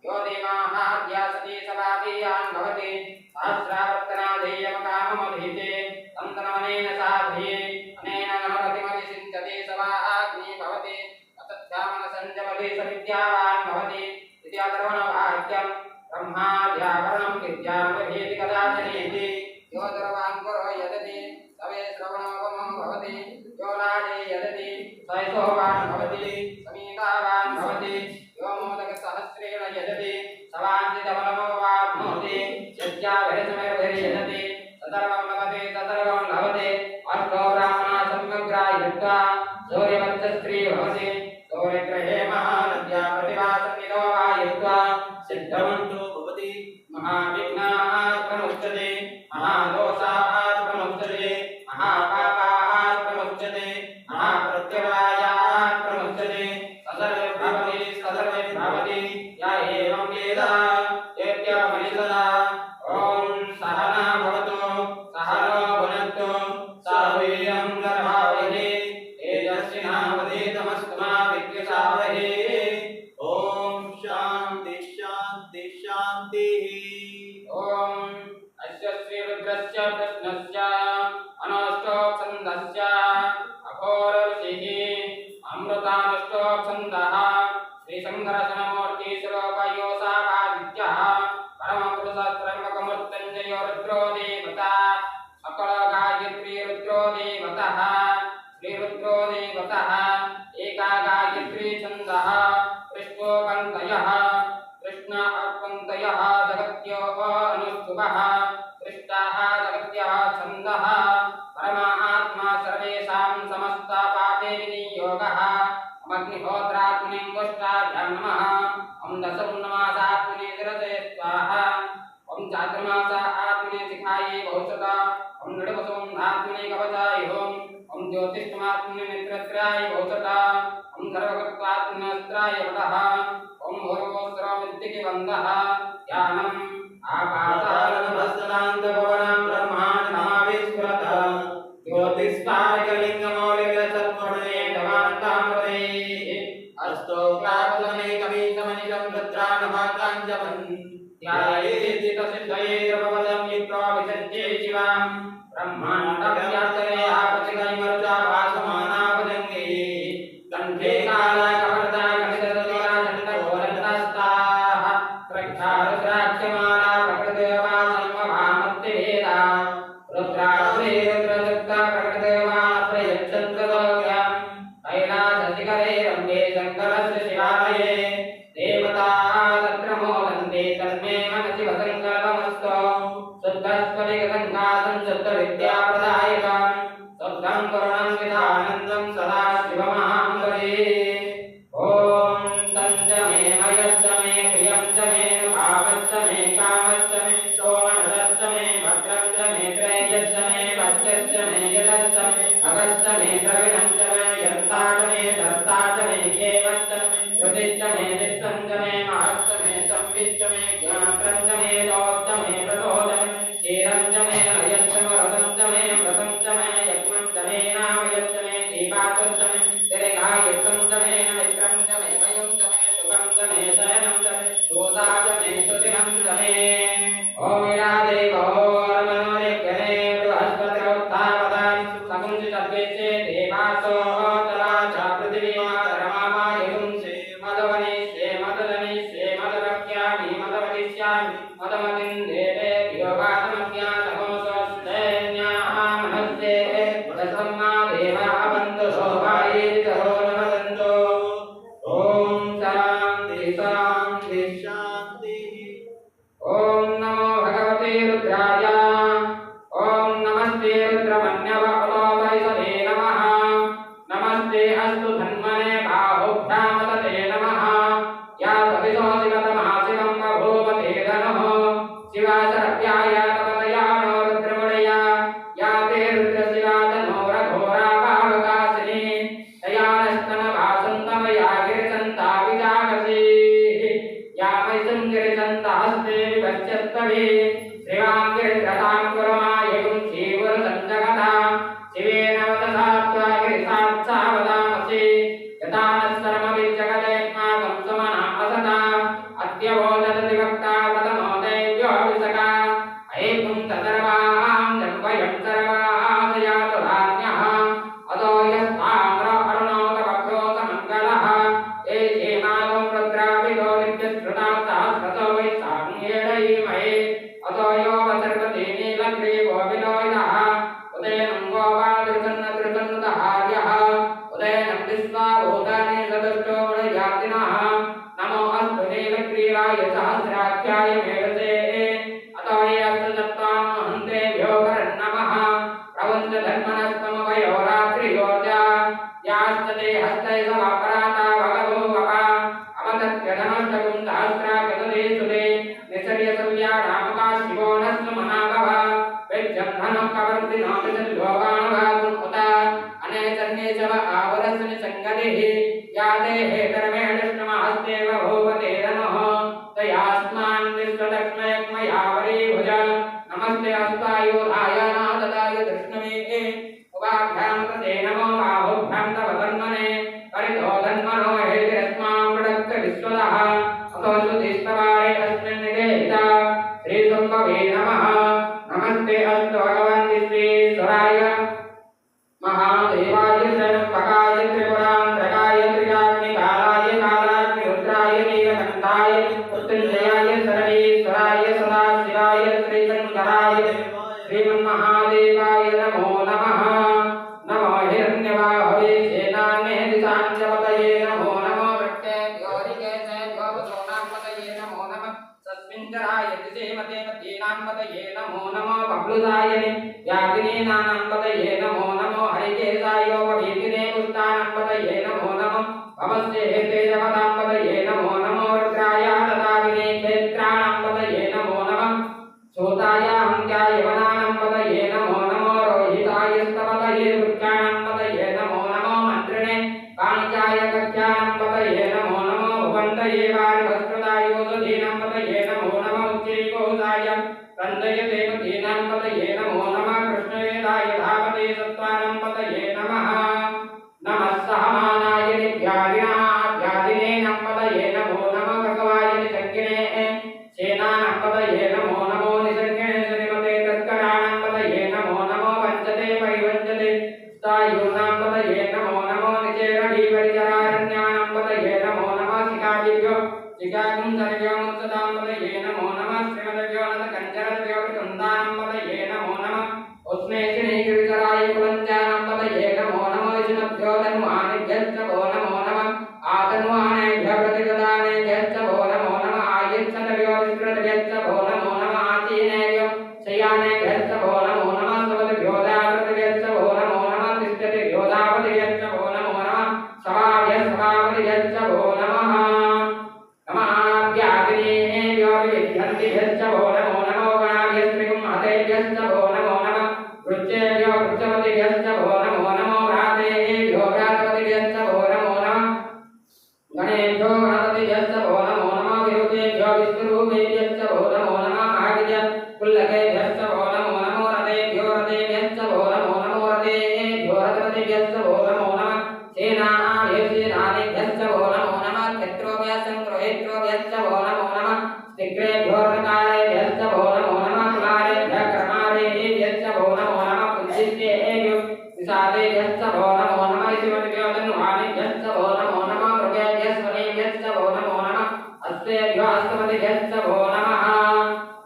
यो देवाहाद्या सती सवादीयान् भवति सहस्रावर्तनादेयमकाममधीते तन्तनमनेन साधये अनेन नरतिमधिसिञ्चते सवाग्नि भवति अतत्यामनसञ्जपदे सविद्यावान् भवति इति अथर्वणवाक्यं ब्रह्माद्यावरणं विद्यामहेति कदाचनेति यो सर्वाङ्कुरो यदति सवे श्रवणोपमो भवति यो लाडे यदति सयसोवान् भवति समीतावान् भवति यो मोदकसहस्रेण यदति सवाञ्छितफलमवाप्नोति यज्ञाभिरसमैर्भिर्यजति सतर्वं लभते ततर्वं लभते अष्टो ब्राह्मणा सम्यग्राह्यत्वा सूर्यवत्सस्त्री भवति सूर्यग्रहे महानद्या प्रतिभासन्निधो वायुत्वा सिद्धमन्तो भवति महाविघ्नात् प्रमुच्यते महादोषात् प्रमुच्यते महापापात् प्रमुच्यते महाप्रत्यवायात् प्रमुच्यते सदर्वैर्भवति या एवं वेद तेभ्यः ॐ सहना भवतु सहनो भुनक्तु सावीर्यं करभावहे तेजस्विनावधीतमस्तु मा विद्विषावहे ॐ शान्ति शान्ति शान्तिः ॐ अस्य श्रीरुद्रस्य कृष्णस्य अनष्टोत्सन्दस्य अघोरऋषिः अमृतानुष्टोत्सन्दः श्रीशङ्करशनमूर्ति स्वरूपयोसावादित्यः परमपुरुषत्रयम्बकमृत्युञ्जयो रुद्रो देवता सकलगायत्री रुद्रो देवतः श्रीरुद्रो देवतः एका गायत्री छन्दः कृष्णोपन्तयः कृष्ण अर्पन्तयः जगत्योः अनुष्ठुवः कृष्टाः जगत्याः छन्दः परमात्मा सर्वेषां समस्तपापे विनियोगः अग्निहोत्रात्मने गोष्ठाभ्यां नमः ॐ दशपुर्णमासात्मने निरते स्वाहा ॐ चातुर्मासा आत्मने शिखायै भौषता ॐ नृपसोन्धात्मने कवचाय ॐ ज्योतिष्ठमात्मने नेत्रत्राय भौषता ॐ सर्वकर्त्वात्मने अस्त्राय वटः ॐ भूर्भुवस्सर्वविद्युतिवन्दः ध्यानम् आपातालनभस्तनान्तभुवनं ब्रह्माण्डमाविस्फुरत् ज्योतिष्ठायकलिङ्गमौलिकसत्त्वमणे धमान्तामृते अस्तो प्राप्तमेकमेकमनिलं रुद्रानभाकाञ्जपन् ध्यायेतितसिद्धये द्रवपदं युक्त्वा विसज्जे शिवां ब्रह्माण्डव्याचरे आपतिकैमरुचा भासमानाभजङ्गे कण्ठे कालाकवर्धा कणिततुला चण्डघोरन्तास्ताः प्रख्यारुद्राक्षमाला प्रकृतिर्वा संवभामत्तिभेदा रुद्राक्षे रुद्रसुक्ता प्रकृतिर्वा प्रयच्छन्द्रलोक्यां कैलासशिखरे रम्ये शङ्करस्य शिवालये देवताः तत्र मोदन्ते तन्मे मनसि वसङ्कल्पमस्तु शुद्धस्फटिकसङ्घातं शुद्धविद्याप्रदायकं शुद्धं करुणं विधानन्दं सदा शिवमहाङ्गले ॐ तञ्च मे मयश्च मे प्रियं च मे भावश्च मे कामश्च मे सोमनश्च मे भद्रं च मे त्रैजश्च मे वच्यश्च मे यदश्च मे अगश्च मे द्रविणं च मे यन्ता च मे धर्ता च मे केवश्च मे श्रुतिश्च मे विश्वं च मे महश्च मे संविश्च मे ज्ञानं च मे लोश्च मे प्रसोच मे क्षीरं च मे नयश्च मे रसं च मे व्रतं च मे यज्ञं च मे नामयश्च मे दीपात्रं च मे दीर्घायुष्यं च मे मित्रं च मे वयं च मे सुखं च मे शयनं च मे दोषा च मे श्रुतिनं च मे ॐ ईरादेवोर्मनोरिग्ने बृहस्पतिरोत्थावदानि सकुंसि सर्वेशे देवासो तरा च पृथिवी मातरमामायुं శ్రీమతి శ్రీవాంగిరిద్రతాం కురమాయకుం శ్రీవరసంజగతా శివేన వదసాత్వాగిరిసాత్సావదామసి యథానస్సర్మవిజ్జగదేత్మాకం సుమనా అసతా అద్యవోదతి వక్తా ప్రథమో దైవ్యో విసకా ఐకుం సర్వాం జన్వయం సర్వాసయాతు రాజ్ఞః అదో యస్తామ్ర అరుణోదవక్షో సమంగళః ఏ చేమాగం రుద్రావిదో నిత్యశ్రుతా సహస్రతో వై సామ్యేడైమహే అదో యో వసర్వతి నీలగ్రీవో విలోయితః ఉదయనం గోపాదృసన్నదృసన్నుతహార్యః ఉదయనం విశ్వాభూతాని సదృష్టో వృయాతినః నమో అస్తు నీలగ్రీవాయ సహస్రాఖ్యాయ మేధసే అతో యస్సు సత్వామహంతే వ్యోగరన్నమః ప్రవంచ ధర్మనస్తమవయో రాత్రియోజా యాస్తతే హస్తై సమాపరాతా భగవో వప అమతత్యధనష్టకం సహస్రాగతదే సుదే నిసర్య సవ్యాడామకా శివో నస్సు మహాభవ వెజ్జంధనం కవర్తి నామిసల్లోకానుభావం ఉత అనేతన్యేశవ ఆవరస్ని సంగతిః యాదే హేతరమేణష్ణమహస్తేవ భూపతే నమః తయాస్మాన్ విశ్వలక్ష్మయక్మయావరీభుజ నమస్తే హస్తాయోధాయ నాదదాయ కృష్ణమే ఉపాభ్యాం తతే నమో బాహుభ్యాం తవ ధన్మనే పరితో ధన్మనో హేతిరస్మాం వృడక్త విశ్వదః అతో సుధిస్తవారే అస్మిన్ నిగేహిత శ్రీశంభవే నమః నమస్తే అస్తు భగవన్ విశ్వేశ్వరాయ महादेवाय त्र्यंबकाय त्रिपुरांतकाय त्रियाग्निकालाय कालाग्निरुद्राय नीलकंठाय मृत्युंजयाय सर्वेश्वराय सदाशिवाय श्रीशंकराय श्रीमन्महादेवाय नमो नमः नमो हिरण्यवाहवे सेनान्ये दिशाञ्चपतये नमो नमो वृक्षेभ्योरिकेशेभ्यो भुजोनाम्पतये नमो नमः तस्मिन्धराय दिशेमते मतीनाम्पतये नमो नमो बब्लुदायने यागिनीनाम्पतये नमो नमो हरिकेशायोपवीतिने पुष्टानाम्पतये नमो नमः भवस्ये हेतेजवताम्पतये नमो नमो रुद्राय ददाविने क्षेत्राणाम्पतये नमो नमः सूताय हंत्याय वनानाम्पतये नमो नमो रोहिताय स्तपतये वृक्षाणाम्पतये नमो नमो मन्त्रिणे काञ्चाय कक्षाणाम्पतये नमो नमो भुवन्तये वारिभस्कृताय सुधीनाम्पतये नमो नमः उच्चैकोशाय रन्दयते मतीनाम्पतये नमो नमः कृष्णवेदाय धावते सत्त्वानाम्पतये नमः नमः सहमानाय नित्यादिने नम्पतये नमो नमः भगवाय निसर्गिणे सेनानाम्पतये नमो नमो निसर्गिणे श्रीमते तस्कराणाम्पतये नमो नमो वञ्चते परिवञ्चते स्थायूनाम्पतये नमो नमो निचेरढीपरिचरारण्यानाम्पतये नमो नमः शिखादिभ्यो शिखाकुंसर्भ्यो मुत्सदाम्पतये नमो नमः श्रीमद्भ्यो नतकञ्चरभ्यो विकुन्दानाम्पतये नमो नमः उष्णेशिने गिरिचराय कुलञ्चानाम्पतये नमो नमः विष्णुभ्यो धन्वानिभ्यश्च वो नमो नमः आधन्वानेभ्यो प्रतिददानेभ्यश्च वो नमो नमः आयुच्छतभ्यो विस्तृतभ्यश्च वो नमो नमः आसीनेभ्यो शय्यानेभ्यश्च वो नमो नमः स्वपतिभ्यो दावृतभ्यश्च वो नमो नमः तिष्ठतिभ्यो दावतिभ्यश्च वो नमो नमः सभाभ्यः वो नमः नमाभ्याग्नेभ्यो विविध्यन्तिभ्यश्च वो नमो नमो गणाभ्यस्त्रिगुंहतेभ्यश्च वो नमो नमः वृक्षेभ्यो वृक्षवतिभ्यश्च वो नमो नमो भ्रातेभ्यो भ्रातवतिभ्यश्च वो नमो नमः गणेभ्यो गणपतिभ्यश्च वो नमो नमः विरूपेभ्यो विष्णुरूपेभ्यश्च वो नमो नमः महाविद्य कुल्लकेभ्यश्च वो नमो नमो रथेभ्यो रथेभ्यश्च वो नमो नमो रथेभ्यो रथवतिभ्यश्च वो नमो नमः सेनाभ्यश्च वो नमो नमः क्षत्रोभ्यश्च वो नमो नमः शीघ्रेभ्यो रथकारेभ्यश्च वो नमो नमः कुलारेभ्यः कर्मारेभ्यश्च वो नमो नमः पुंजिष्टेभ्यो विषादेभ्यश्च वो नमो नमः शिवभ्यो धन्वानेभ्यश्च वो नमो नमः मृगेभ्यश्च वो नमो नमः हस्तेभ्यो हस्तपतिभ्यश्च वो नमः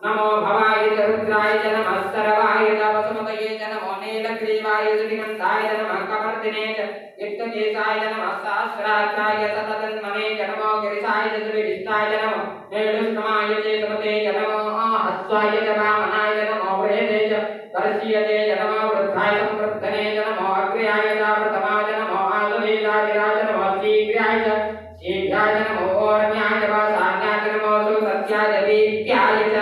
नमो भवाय च रुद्राय च नमः सर्वाय च वसुमतये च नमो नीलग्रीवाय श्रीगन्धाय नमः कवर्धिने च युक्तकेशाय नमः सहस्राक्षाय सततन्मने च नमो गिरिशाय च श्रीविष्टाय नमः नेडुष्टमाय च समते च नमो हस्वाय च वामनाय च नमो वृहते च परशीयते च नमो वृद्धाय संवृद्धने च नमो अग्र्याय च प्रथमाय च नमो आसुवेदाय च नमो शीघ्राय च शीघ्राय च नमो ओर्म्याय च वासान्याय च नमो सुसत्याय वीत्याय च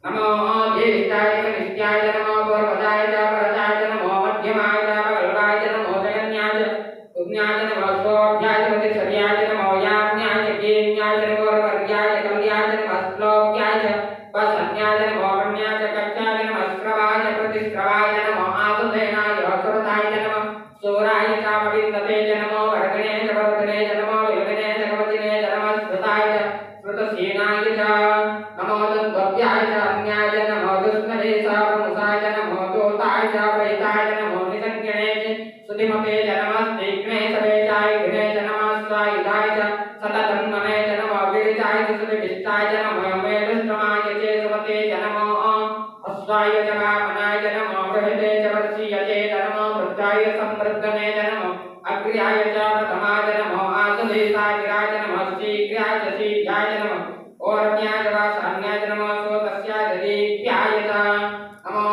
नमो ज्येष्ठाय च नित्याय च नमो पूर्वजाय च परजाय च नमो मध्यमाय च बलवाय च नमो जगन्याय च पुण्याय च नमो स्वोभ्याय च प्रतिशर्याय च नमो याज्ञाय च केन्याय च नमो वर्ग्याय च कल्याय च नमो श्लोक्याय च श्रुतसेनाय च नमो तद्भव्याय च अन्याय च नमो दुष्महे साप्रमुसाय च नमो दोताय च वैताय च नमो निसंज्ञने च सुतिमते च नमस्तेग्ने सवेचाय घृणे च नमः स्वायुधाय च सतधन्मने च नमो वीरचाय च सुतिभिष्टाय च नमो मेढुष्टमाय च सुमते च नमो अश्वाय च वामनाय च नमो बृहते च वर्षीय च नमो वृद्धाय संवृद्धने च नमो अग्र्याय च प्रथमाय च नमो आसुधेशाय च नमो शीघ्राय च शीघ्राय च नमो ओरण्याय च वासन्याय च नमो सोतस्याय च दीप्याय च नमो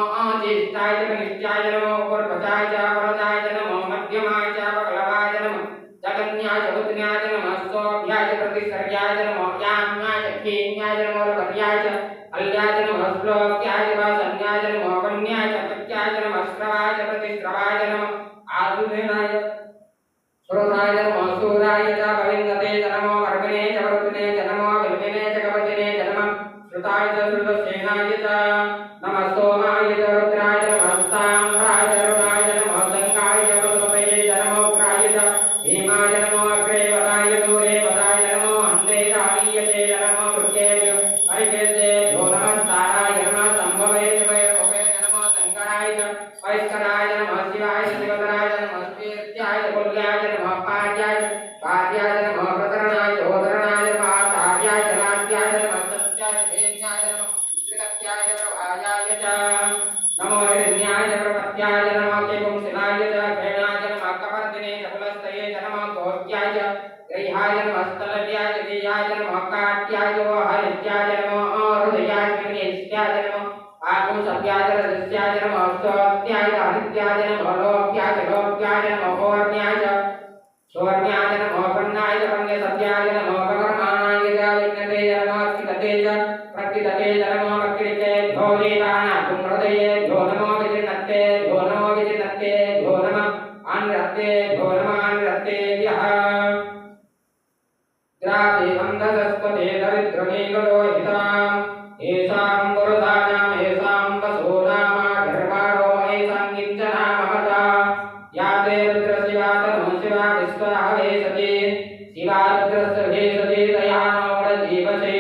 ज्येष्ठाय च कनिष्ठाय च नमो पूर्वजाय च वरदाय च नमो मध्यमाय च पक्लवाय च नमो जगन्याय च पुत्न्याय च नमो सोभ्याय च प्रतिसर्याय च नमो याम्याय च खेम्याय च नमो लवर्याय च अल्याय च नमो श्लोक्याय च वासन्याय च नमो वन्याय च पत्याय च नमो श्रवाय च प्रतिश्रवाय च नमो आदुनेनाय श्रोताय च नमो सूराय च कविन्दते च नमो वर्मिणे च वर्तिने च नमो विल्मिने च कवचिने च नमः श्रुताय च श्रुतसेनाय च नमः सोमाय च रुद्राय च नमः ताम्राय च रुणाय च नमः शङ्काय च वसुमतये च नमो उग्राय च भीमाय च नमो अग्रे वदाय दूरे वदाय च नमो अन्ते च आलीयते च नमो मृत्येभ्यो हरिकेशेभ्यो नमः ताराय नमः सम्भवे च वैभवे च नमो शङ्कराय च वैष्कराय च नमः शिवाय च शिवतराय च नमः कीर्त्याय च कुल्याय च नमः पार्याय च नमः प्रतरणाय च ओदरणाय च पातार्याय च राज्याय च नमः सत्याय च भेद्याय च नमः त्रिकत्याय च प्रभायाय च नमो हिरण्याय च प्रपत्याय च नमः केपुंसिलाय च घृणाय च नमः कपर्दिने च पुलस्तये च नमः गोप्याय च ग्रह्याय च नमः स्थलव्याय च देयाय च नमः काट्याय च हरित्याय च नमः हृदयाय च नित्याय च नमः आकुंसव्याय च रजस्याय च नमः स्वत्याय च हरित्याय च नमः लोप्याय च नमः ओर्ण्याय च सोर्ण्याय च नमः पन्नाय च पन्यसत्याय च नमः पकर्माणाय च विघ्नते च नमः स्थितते च प्रकृतते च नमः प्रकृते भो देवानां हृदयेभ्यो नमो विचिन्नत्तेभ्यो नमो विचिन्नत्तेभ्यो नमः अन्रत्तेभ्यो नमः अन्रत्तेभ्यः ग्रामे अन्धसस्पते दरिद्रमेकलोहिताम् येषां पुरुषाणाम् येषां वसूनां गर्भारो येषां किञ्चना महता या ते रुद्रशिवा तनो शिवा विश्वाहवे सती शिवा रुद्रस्य भेषजे तया नो जीवसे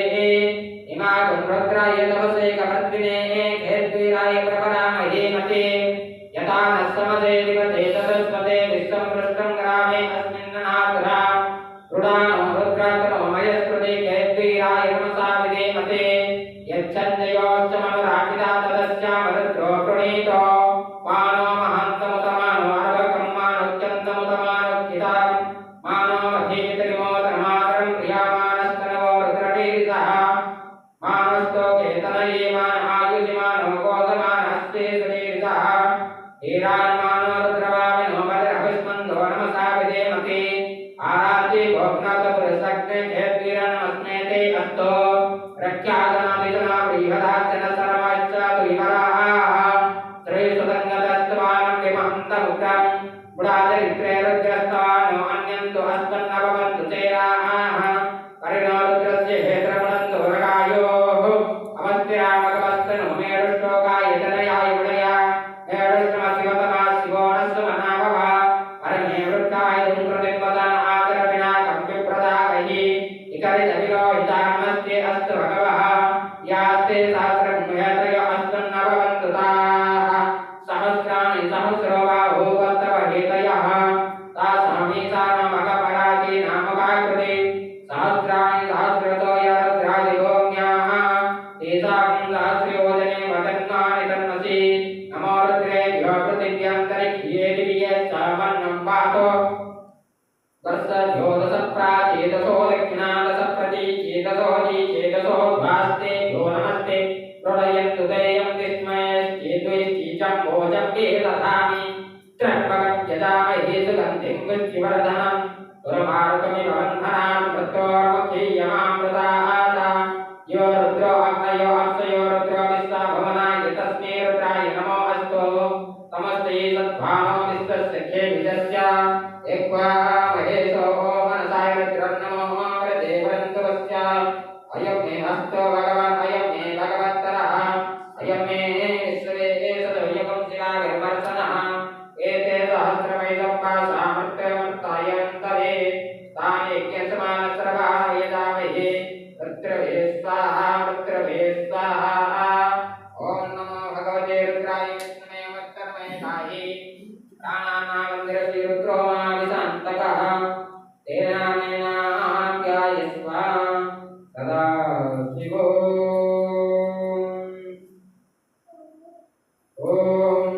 इमाकं रुद्राय तपसे कवर्तिने खेद्वीराय प्रपरामहे मते यथा न समसे दिवते ततस्पते विश्वं पृष्ठं ग्रामे अस्मिन्ननाथुरा रुडानो रुद्रातनो मयस्कृते खेद्वीराय नमसा विधेमते यच्छन्दयोश्चमनुरापिता तदस्यामरुद्रो प्रणीतो मानो महान्तमुतमानो अर्भकं मानोच्यन्तमुतमानोच्चितां मानो मधीमित्रिमोदनमातरं प्रियामानस्तनवो रुद्रटीरिसः मानस्तो केतनये मान आयुषिमानो कोसमानस्ते सुरीरिसः हीरायमानो रुद्रवामिनो बलिरभिस्मन्दो नमसा विधेमते आरात्रि भोग्नाथपुरसग्ने खेद्वीरनमस्मेते अस्तो प्रख्यातनादिजना बृहदाचन सर्वश्च द्विवराः श्रीसुतङ्गतस्तवानं विमहन्तमुग्रं बुडादरित्रे रुद्रस्तवानो अन्यन्तु हस्तन्नववन्तु चेराः परिणो रुद्रस्य हेत्रमुणन्तु वरगायोः अवस्थिरामगमस्तनो मेरुष्टोकाय जनयाय बुडया मेरुष्टमशिवतमा शिवो नस्वमनाभव परमे वृत्ताय धूम्रनिर्वदन आचरविनाकं विप्रदागैः इकरितविरोहितान्मस्ते अस्तु भगवः यास्ते सहस्रं मुहत्रयो अस्तन्नववन्तु ताः सहस्राणि सहस्रो बाहो वस्तव हेतयः तासामीशानो मगपराजी नामकाकृते सहस्राणि सहस्रतो यरुद्रादिगोम्याः तेषां सहस्रयोजने वदन्नानि तन्मसि नमो रुद्रेभ्यो पृथिव्यन्तरिक्षे दिव्ये सामन्नं पातो वर्षभ्योदशप्राचेदशो दक्षिणादशप्रतीचेदशो भास्तेभ्यो नमस्ते प्रणयन्तु तेयं विस्मयश्चेद्वैश्चीचं भोजं दधामि त्र्यम्बकं यजामहे सुगन्धिं पुष्टिवर्धनं दुर्मार्गमिव बन्धनान् मृत्योर्मुखीयमामृताः यो रुद्रो अग्नयो अक्षयो रुद्रो विश्वभवनाय तस्मै रुद्राय नमो अस्तु तमस्ते सद्भानो विश्वस्य खेभिजस्य एक्वा महेशो मनसाय रुद्रं नमो देवन्तवस्य अयं मे हस्तो भगवान् अयं मे भगवत्तरः अयं मे विश्वे सदयकं शिवाभिर्वर्षणः एते सहस्रमैदम्बा सामर्थ्यमर्तायन्तरे तानेक्यसमानसर्वाः यजामहे रुद्रवे ध्यायस्व सदा शिवो ॐ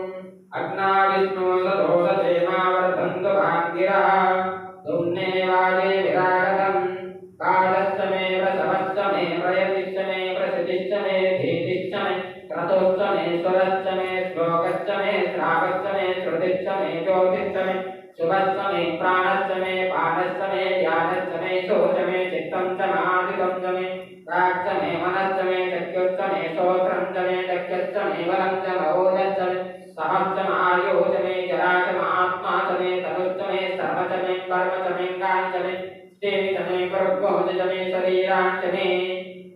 अग्नाविष्णु सदोषधेमावर्धन्तु भाग्यरः दुम्ने वाजे विरागतं कालश्च मे प्रसवश्च मे प्रयतिश्च मे प्रसिद्धिश्च मे धीतिश्च मे क्रतुश्च मे स्वरश्च मे श्लोकश्च मे श्रावश्च मे श्रुतिश्च मे ज्योतिश्च मे शुभश्च मे प्राणश्च मे पानश्च मे ध्यानश्च मे शोच मे चित्तं च मादितं च मे वाक्च मे मनश्च मे चक्षुश्च मे श्रोत्रं च मे दक्षश्च मे बलं च महोदश्च मे सहश्च मार्यो च मे जरा च महात्मा च मे तनुश्च मे सर्व च मे कर्म च मे गानि च मे स्थिति च मे गर्भो च मे शरीराणि च मे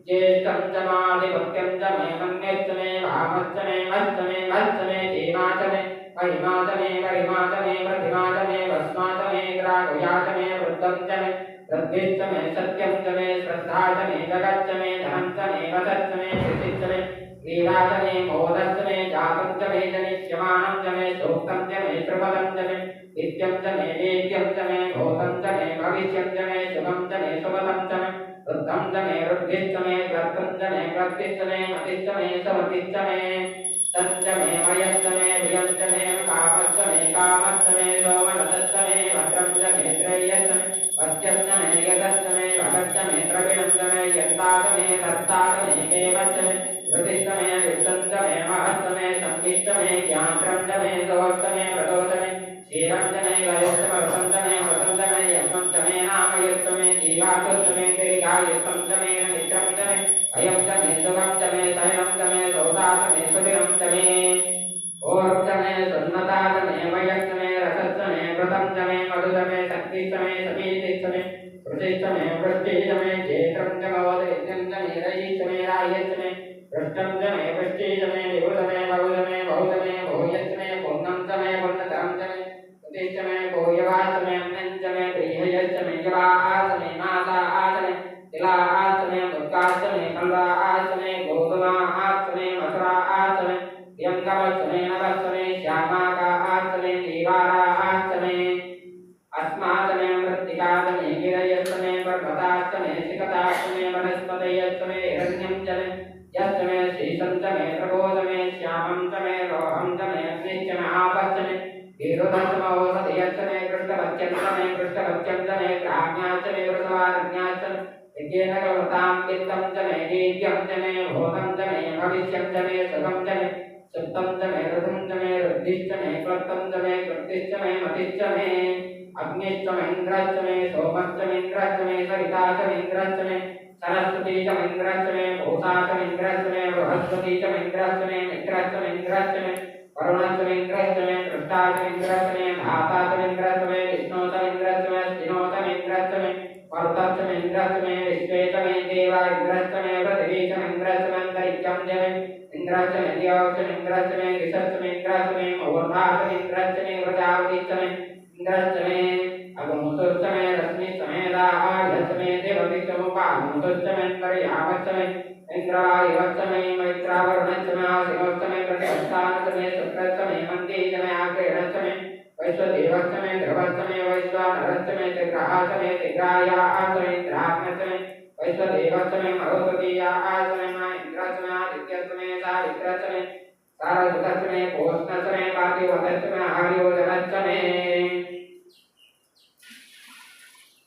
ज्येष्ठं च माधिपत्यं च मे मन्यश्च मे भामश्च मे मश्च मे मश्च मे धीमा च मे महिमा च मे गरिमा च मे प्रतिमा च मे भस्मा च मे ग्राह्या च मे वृद्धं च मे वृद्धिश्च मे सत्यं च मे श्रद्धा च मे जगच्च मे धनं च मे वचश्च मे धृतिश्च मे क्रीडा च मे मोदश्च मे जातं च मे जनिष्यमानं च मे सूक्तं च मे श्रुपदं च मे नित्यं च मे वेद्यं च मे भूतं च मे भविष्यं च मे शुभं च मे शुभदं च मे वृद्धं च मे वृद्धिश्च मे क्लप्तं च मे क्लप्तिश्च मे मतिश्च मे समतिश्च मे तच्च मे मयश्च मे भयश्च मे कामश्च मे कामश्च मे सोमनसश्च मे भद्रं च मे श्रेयश्च मे वच्यश्च मे यतश्च मे भगश्च मे द्रविणं च मे यन्ता च मे कर्ता च मे केवश्च मे धृतिश्च मे विश्वं च मे महश्च मे संविश्च मे ज्ञात्रं च मे दोश्च मे व्रतो च मे क्षीरं च मे गयोश्च व्रतं च मे व्रतं च मे यत्नं च मे नामयुश्च मे जीवातुश्च मे दीर्घायुष्टं च मे मित्रं च मे अयं च मे सुखं च मे शयनं च मे सौधा च मे सुधिरं च मे ओर् च मे सुन्नता च मे वयश्च मे रसश्च मे व्रतं च मे मधु च मे शक्तिश्च मे समीतिश्च मे श्रुतिश्च मे वृष्टिश्च मे क्षेत्रं च महोदयज्ञं च मे रयिश्च मे राह्यश्च मे पृष्ठं च मे पृष्टिश्च मे विभुत मे बहु च मे बहु च मे भूयश्च मे पुण्यं च मे पुण्यतरं च मे स्तुतिश्च मे भूयवाश्च मे अन्नं च मे प्रियश्च मे जवाः च मे मासाः च मे तिलाः च मे मुद्गाश्च मे कल्वाः च मे गोधूमाः च मे मसुराः च मे यङ्गमश्च मे नभश्च मे श्यामाकाः च मे दीवाराः च मे अस्मात् मे मृत्तिकाश्च मे गिरयश्च मे पर्वताश्च मे शिखताश्च मे वनस्पतयश्च मे हिरण्यं च मे यश्च मे शीशं च मे प्रबोध मे श्यामं च मे लोहं च मे अग्निश्च मे आपश्च मे विरुद्धं च मे औषधयश्च मे कृष्णवत्यं च मे कृष्णवत्यं च मे ग्राम्याश्च मे वृषवारण्याश्च मे यज्ञेन कलवतां वित्तं च मे वीर्यं च मे भूतं च मे भविष्यं च मे सुखं च मे सुप्तं च मे ऋतं च मे वृद्धिश्च मे क्लप्तं च मे कृतिश्च मे मतिश्च मे अग्निश्च मे इन्द्रश्च मे सोमश्च मे इन्द्रश्च मे सविता च मे इन्द्रश्च मे सरस्वती च मे इन्द्रश्च मे भूता च मे इन्द्रश्च मे बृहस्पति च मे इन्द्रश्च मे मित्रश्च मे इन्द्रश्च मे वरुणश्च मे इन्द्रश्च मे कृष्टा च मे इन्द्रश्च मे धाता च मे इन्द्रश्च मे विष्णु च मे इन्द्रश्च मे स्थिनो च मे इन्द्रश्च मे मरुतश्च मे इन्द्रश्च मे विश्वे च मे देवा इन्द्रश्च मे पृथिवी च मे इन्द्रश्च मे अन्तरिक्षं च मे इन्द्रश्च मे दिवश्च मे इन्द्रश्च मे दिशश्च मे इन्द्रश्च मे मूर्धा च मे इन्द्रश्च मे प्रजापतिश्च मे इन्द्रश्च मे अगमुसुश्च मे रश्मिश्च मे दाहार्यश्च मे देवतिश्चमुपागमुसुश्च मे अन्तर्यामश्च मे इन्द्रायवश्च मे मैत्रावरुणश्च मे आसिनश्च मे प्रतिष्ठानश्च मे शुक्रश्च मे मन्दी च मे आग्रेणश्च मे वैश्वदेवश्च मे ध्रुवश्च मे वैश्वानरश्च मे तिग्रहाश्च मे तिग्रायाः च मे इन्द्राग्नश्च मे वैश्वदेवश्च मे मरुत्वतीयाः च मे इन्द्रश्च मे आदित्यश्च मे सावित्रश्च मे सारस्वतश्च मे पोष्णश्च मे पातिवतश्च मे आर्योजनश्च मे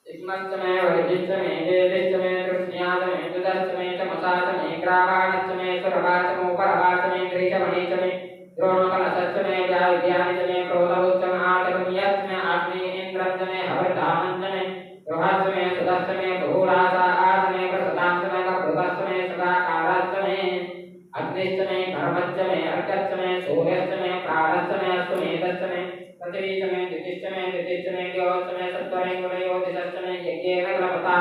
इग्मश्च मे वैदिश्च मे वेदिश्च मे कृष्ण्याश्च मे जुदश्च मे तमसाश्च मे ग्रावाणश्च मे सुरभाश्च मोपरभाश्च मे ग्रीचमणिश्च मे द्रोणकलशश्च मे व्याविद्यानि च मे क्रोधवश्च मे आटकम्यश्च मे आग्नेय इन्द्रं च मे हविर्धानं च मे गृहश्च मे सुदश्च मे बहुलासाश्च मे प्रसदाश्च मे कपृतश्च मे सदाकारश्च मे अग्निश्च मे कर्मश्च मे अर्कश्च मे सूर्यश्च मे प्राणश्च मे अश्वमेधश्च मे पृथिवी च मे दितिश्च मे द्योश्च मे सत्त्वरेङ्गुलयो दिशश्च मे यज्ञेन कलपता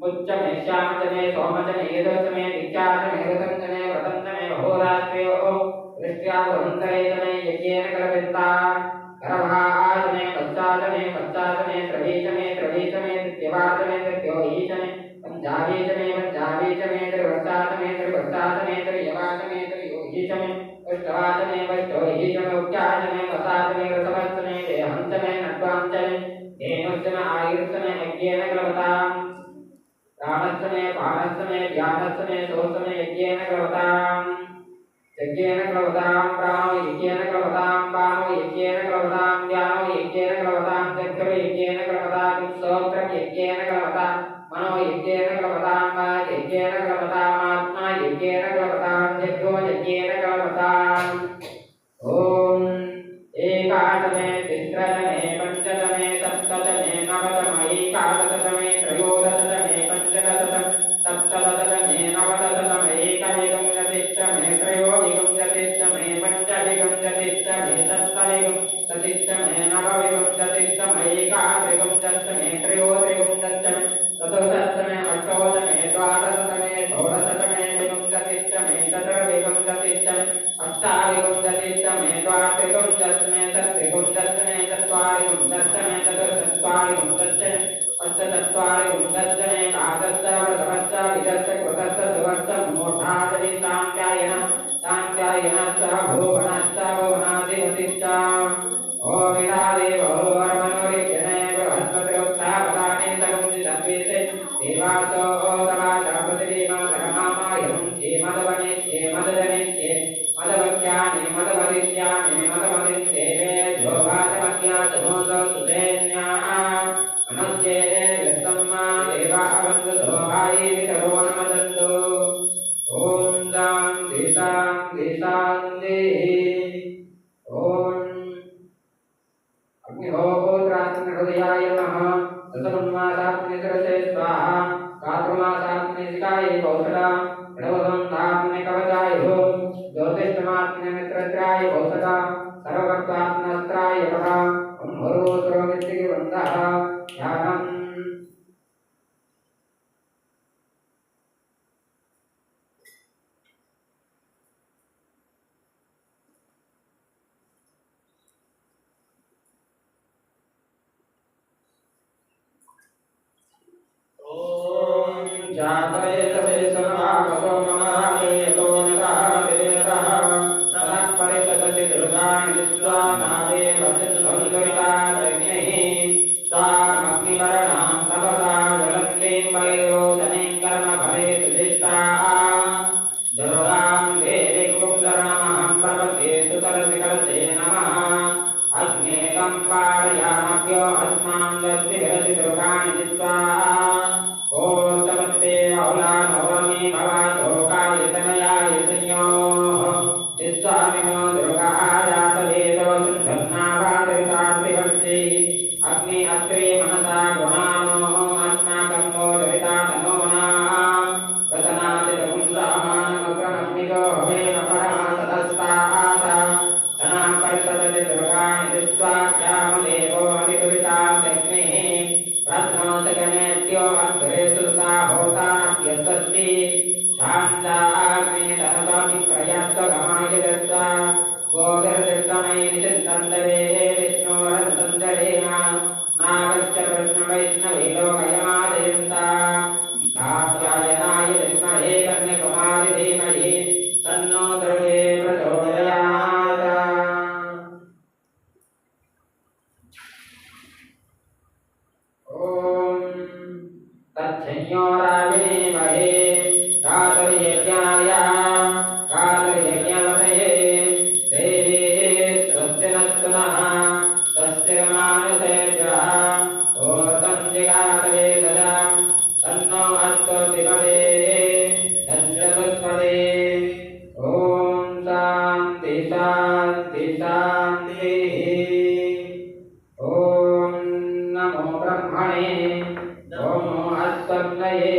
मुच्च मे श्याम च मे सोम च मे यजश्च मे दीक्षा च मे ऋतं च मे व्रतं च मे अहोरात्र्योः दृष्ट्या वरुन्तरे च मे यज्ञेन कलपिता गर्भाः च मे पश्चा च मे स्रवी च मे तृतीयवा च मे तृतीयोही च मे पञ्जाबी च मे त्रिवर्षा च मे त्रियवा च मे त्रियोही च मे वैष्णवा च मे वैष्णवी च मे उक्त्या च मे वसा च मे ऋषभश्च मे देहं च मे नट्वां च मे धेनुश्च मे आयुश्च मे यज्ञेन क्लवताम् प्राणश्च मे पानश्च मे ध्यानश्च मे सोश्च मे यज्ञेन क्लवताम् यज्ञेन क्लवताम् प्राणो यज्ञेन क्लवताम् पानो यज्ञेन क्लवताम् ध्यानो यज्ञेन क्लवताम् चक्षुः यज्ञेन क्लवताम् श्रोत्रम् यज्ञेन क्लवताम् मनो यज्ञेन क्लवताम् यज्ञेन क्लवताम् आत्मा यज्ञेन क्लवताम् यज्ञो यज्ञेन क्लवताम् ॐ एकादशमे तिस्रदमे पञ्चदमे सप्तदमे नवदमे एकादशदमे त्रयोदशदमे पञ्चदशदमे सप्तदशदमे नवदशदमे एकविंशतिदशमे त्रयोविंशतिदशमे पञ्चविंशतिदशमे सप्तविंशतिदशमे नवविंशतिदशमे एकाविंशतिदशमे त्रयोविंशतिदशमे चतुर्दशमे अष्टोदशमे द्वादशदशमे षोडशदशमे विंशतिदशमे चतुर्विंशतिदशमे अष्टाविंशतिदशमे द्वात्रिंशत्तमे षट्त्रिंशत्तमे चत्वारिंशत्तमे चतुश्चत्वारिंशत्तमे अष्टचत्वारिंशत्तमे एकादशवर्षश्च विदश्च कृतश्च सुवर्ष मोक्षादलिसाङ्ख्यायनश्च भुवनश्च भुवनाधिपतिश्च ॐ विदादेव वरमनोरिजने बृहस्पतिरुत्थापदानि सगुंसितत्वेते देवासो तवाचापतिरेव धर्मामायं क्षेमदवनिष्ये मदजनिष्ये मदवक्ष्यानि मदवदिष्यानि मदवदिष्येवे जोभातमज्ञातमोदसुधेन्या मनस्ये यत्सम्मा देवावन्तु भायि वितरो नमदन्तु ॐ शान्ति शान्ति शान्तिः ॐ अग्निहोत्राग्निहृदयाय नमः दशमन्वासाग्निशिरसे स्वाहा कातुर्मासाग्निशिखायै कौशला प्रणवसन्धाग्निकवचाय ज्योतिष्ठमाग्निमित्रत्राय कौशला सर्वभक्ताग्नस्त्राय नमः ॐ हरोत्सर्वमित्तिवन्दः ध्यानम् जातवेदसे सर्वावसो ममादेतो नतादेतः सनत्परितसति दुर्गाणि विश्वानादेव सिन्धुरितादग्निः स्वामग्निवर्णां तपसा ज्वलन्तीं वैरोचनीं कर्मफले सुधिष्ठाः दुर्गां देवीं शरणमहं प्रपद्ये सुतरसिकलसे नमः अग्ने सम्पादयामभ्यो अस्मान् दत्तिरसि दुर्गाणि विश्वाः भवाशोकायतनयाय संयोः विश्वामिनो दुर्गः जातवेदो सिन्धन्नाभादरितात्रिवर्षे अग्नि अत्रे मनसा गुणानो अस्माकं मोदरिता तनोनाः ततनादिपुंसामानमग्रमग्निको हवेन परमासदस्ताः सनां परिषदति दुर्गाणि विश्वाख्यामदेवो अधिदुरितादग्निः रत्नोसगमेत्यो अग्रे सुता होतानप्यस्वस्ति शान्ताग्ने तनसामि प्रयासगमायदस्व गोगर्दस्वमै निषिद्धन्दरे विष्णोरसन्दरे नागश्च कृष्णवैष्णवे लोकयमादयन्ता कात्यायनाय विद्महे कन्याकुमारि धीमहि तन्नो दुर्गे प्रचोदयात् ॐ तच्छंयोराविनेमहे कातर्यज्ञाय कातर्यज्ञवतये देवे स्वस्ति नस्तु नः स्वस्तिर्मानुषेभ्यः ॐ जिगातवे सदा तन्नो अस्तु दिवदे तञ्चतुष्पदे ॐ शान्ति शान्ति शान्तिः ॐ नमो ब्रह्मणे नमो अस्मद्नये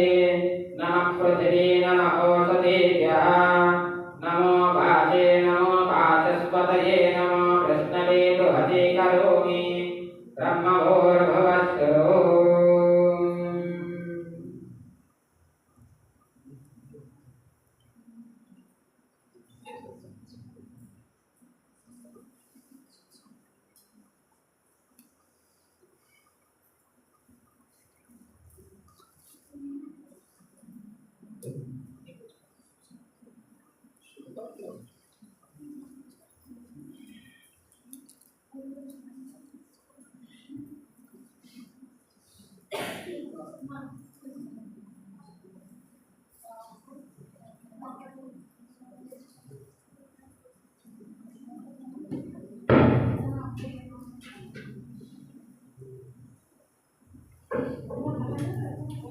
नमः पृथिवी नमः ओषधेभ्यः नमो वाचे नमो वाचस्पतये नमो कृष्णवे बृहते करोमि ब्रह्मभूर्भुवस्सुरो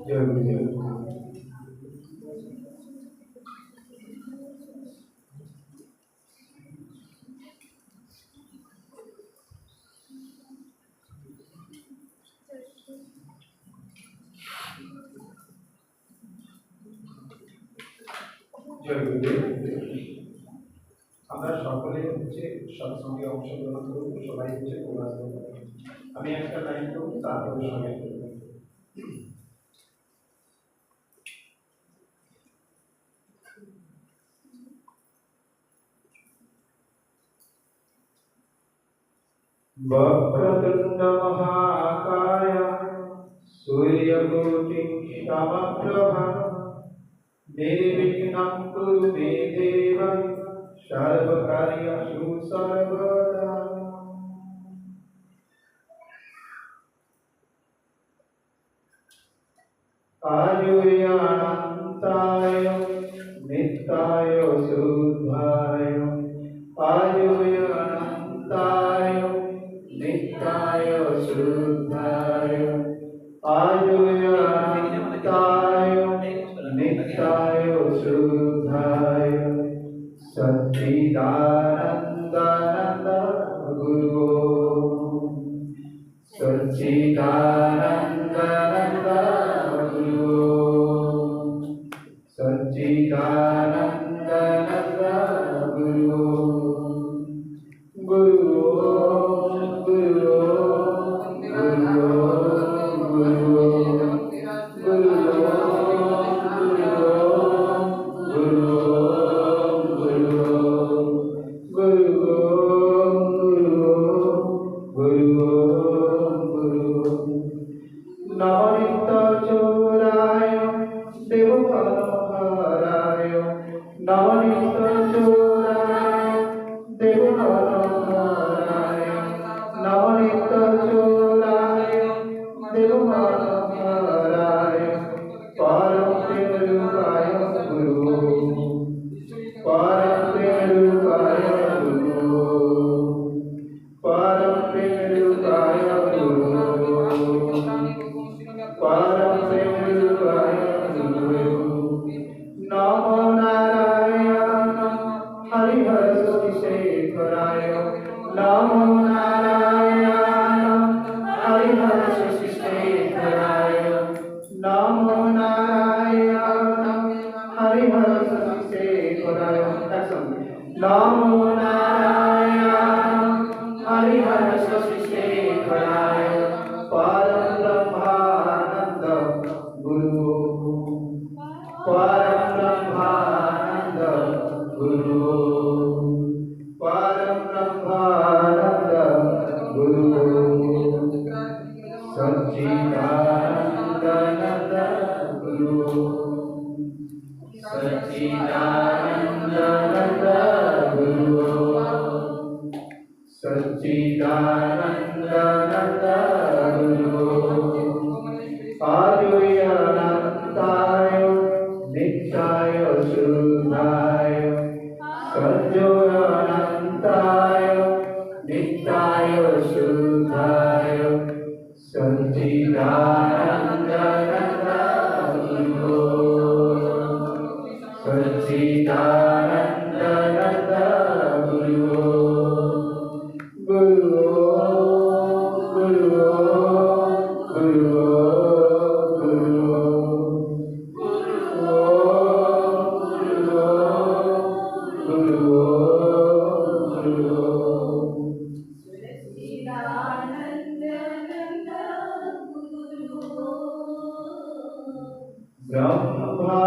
जय गुरुदेव। जय गुरुदेव। আমরা সকলে হচ্ছে সৎসঙ্গে অংশগ্রহণ করব, সবাই হচ্ছে কোলাস করব। আমি একটা লাইন করব, তারপরে সবাই করব। वक्रतुंड महाकाय सूर्यकोटि समप्रभा निर्विघ्नं कुरु मे देव सर्वकार्येषु सर्वदा। आयुर्यानन्ताय नित्याय शुद्धाय आयुर्यानन्ताय नित्याय शुद्धाय आयुर्यानन्ताय नित्याय शुद्धाय सच्चिदानन्दानन्द गुरु सच्चिदानन्दानन्द गुरु सच्चिदानन्दानन्द गुरु गुरु गुरु गुरु गुरु नवनीतचोराय देवमनोहराय नवनीतचोराय देवमनोहराय नवनीतचोराय देवमनोहराय परमप्रेमरूपाय गुरु परमप्रेमरूपाय गुरु परमप्रेमरूपाय गुरु परमप्रेमरूपाय गुरु नमो नारायण हरिहरशेखराय नमो नारायण हरिहरशेखराय नमो नारायण हरिहरशेखराय नमो नारायण हरिहरशेखराय परब्रह्मानंद गुरु परब्रह्मानंद गुरु परब्रह्मानंद गुरु सच्चिदानंद गुरु सच्चिदानंद गुरु सच्चिदानंद गुरु आयुर्यानन्ताय नित्याय शुद्धाय संयोगानन्ताय नित्याय शुद्धाय सच्चिदानंद गुरु सच्चिदानंद गुरु गुरु गुरु गुरु ब्रह्मा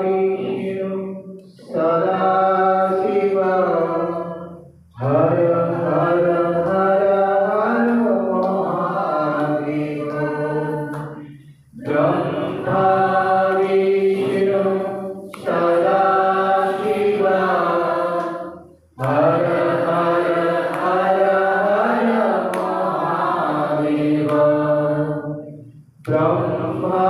विष्णु सदाशिव हर हर हर हर महादेव ब्रह्मा विष्णु सदाशिव हर हर हर हर महादेव ब्रह्मा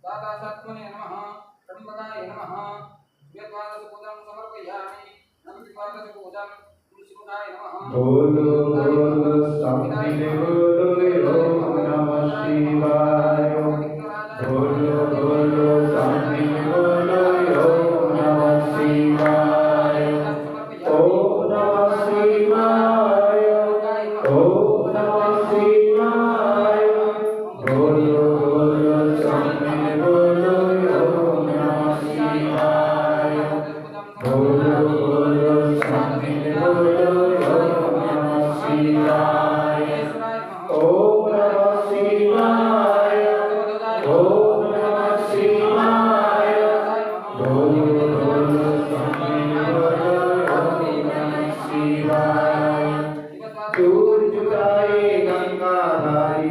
दातासात्मने नमः त्र्यम्बकाय नमः वेदवादसपूजां समर्पयामि नमस्वादसपूजां तुलसीमुखाय नमः बोलो बोलो सामने बोलो ओम नमः शिवाय बोलो बोलो सामने बोलो ओम नमः शिवाय ओम नमः शिवाय ओम नमः शिवाय बोलो बोलो सामने बोलो ओम नमः शिवाय बोलो बोलो सामने बोलो ओम नमः शिवाय ओम नमः शिवाय ओम नमः शिवाय बोलो बोलो सामने बोलो ओम नमः शिवाय दूर जुटाए गंगाधारी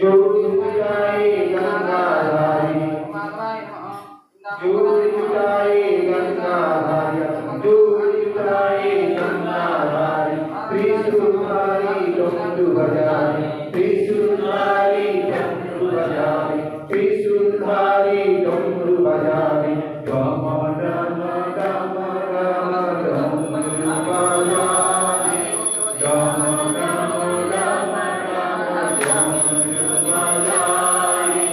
दूर जुटाए गंगाधारी दूर जुटाए गंगाधारी दूर जुटाए गंगाधारी त्रिशूलधारी डमरू बजाए त्रिशूलधारी डमरू बजाए त्रिशूलधारी डमरू बजाए डम डम डम डम डमरू बजाए डम डम डम डम डमरू बजाए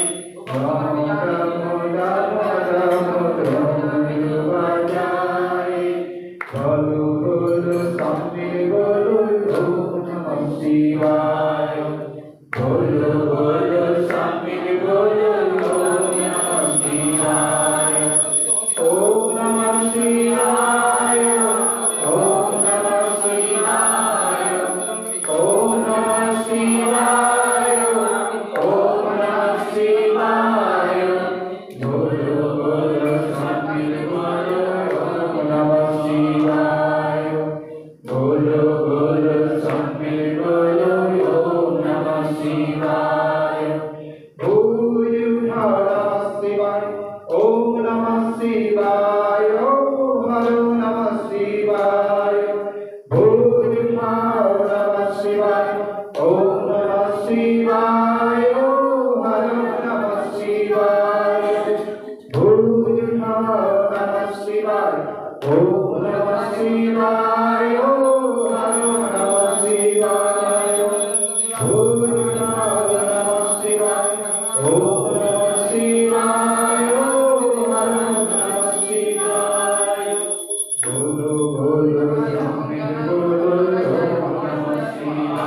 डम डम डम डम डमरू बजाए बोलो बोलो सामने बोलो ओम नमः शिवाय बोलो बोलो सामने बोलो ओम नमः शिवाय ओम नमः शिवाय ओम नमः शिवाय ओम नमः शिवाय ओम नमः शिवाय बोलो बोलो सामने बोलो ओम नमः शिवाय बोलो बोलो सामने बोलो ओम नमः शिवाय भूयुधारा शिवाय ओम नमः शिवाय ओम हरो नमः शिवाय भूयुधारा नमः शिवाय ओम नमः शिवाय ओम हरो नमः शिवाय भूयुधारा नमः शिवाय ओम नमः शिवाय ओम हरो नमः शिवाय भूयुधारा नमः शिवाय ओम नमः शिवाय ओम हरो नमः शिवाय बोलो बोलो सामने बोलो ओम नमः शिवाय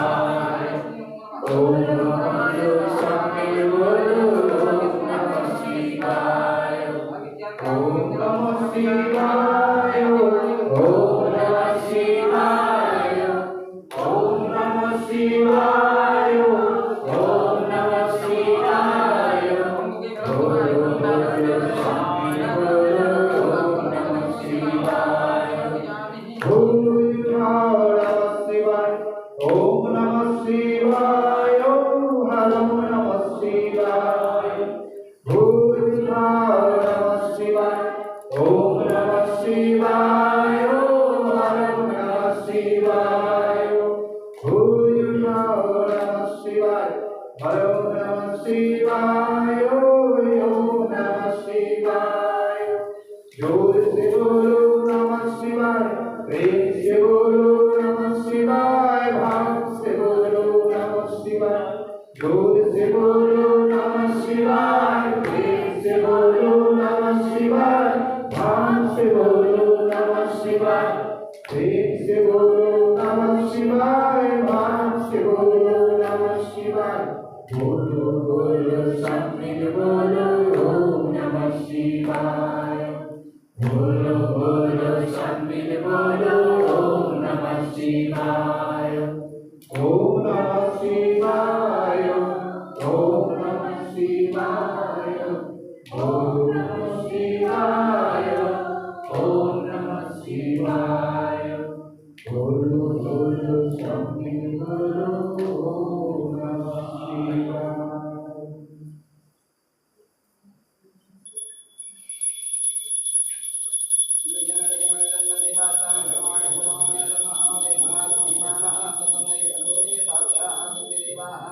ओम बोलो सामने बोलो ओम नमः शिवाय ओम नमः शिवाय ओम नमः शिवाय ओम नमः शिवाय ओम नमः शिवाय बोलो बोलो सामने बोलो ओम नमः शिवाय भूयुधारा शिवाय ओम नमः शिवाय ओम हरो नमः शिवाय भूयुधारा नमः शिवाय ओम नमः शिवाय ओम हरो नमः शिवाय भूयुधारा नमः शिवाय हरो नमः शिवाय ओम नमः शिवाय जोर से बोलो नमः शिवाय प्रेम से बोलो नमः शिवाय भाव से बोलो नमः शिवाय जोर से बोलो नमः शिवाय प्रेम से बोलो नमः शिवाय भाव से बोलो नमः शिवाय प्रेम से बोलो नमः शिवाय भाव से बोलो नमः शिवाय बोलो बोलो सामने बोलो ओम नमः शिवाय बोलो बोलो सामने बोलो ओम नमः शिवाय ओम नमः शिवाय ओम नमः शिवाय ओम नमः शिवाय ओम नमः शिवाय बोलो बोलो सामने बोलो ओम नमः शिवाय देवाः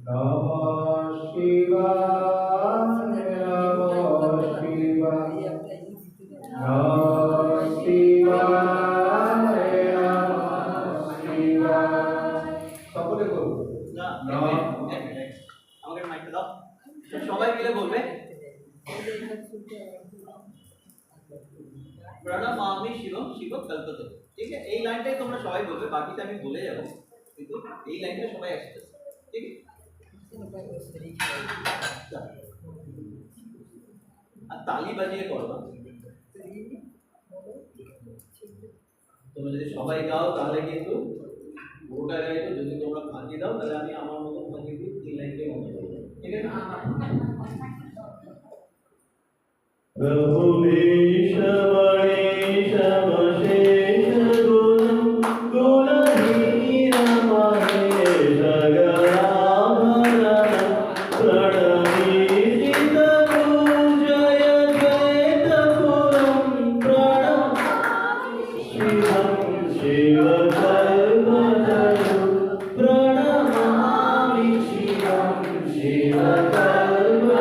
নমঃ শিবায় নমঃ শিবায় নমঃ শিবায় নমঃ শিবায় সকলে বলুন না না। আমাকে মাইকটা দাও সবাই মিলে বলবে প্রণমামি শিবম শিব কল্পতে ঠিক আছে এই লাইনটাই তোমরা সবাই বলবে বাকিটা আমি বলে যাব কিন্তু এই লাইনটা সবাই একসাথে ঠিক আছে আর তালি বাজিয়ে করবা তোমরা যদি সবাই গাও তাহলে কিন্তু পুরোটা গাইতো যদি তোমরা ফাঁকি দাও তাহলে আমি আমার মতো ফাঁকি দিই তিন লাইনটাই মনে করবো ঠিক আছে प्रभु ईशवणेश मशेष गुण गुणहीन महेश गणाभरण प्रणमीषित पूजय द्वैतपुरं प्रणमामि शिवं शिवकल्पतरु प्रणमामि शिवं शिवकल्पतरु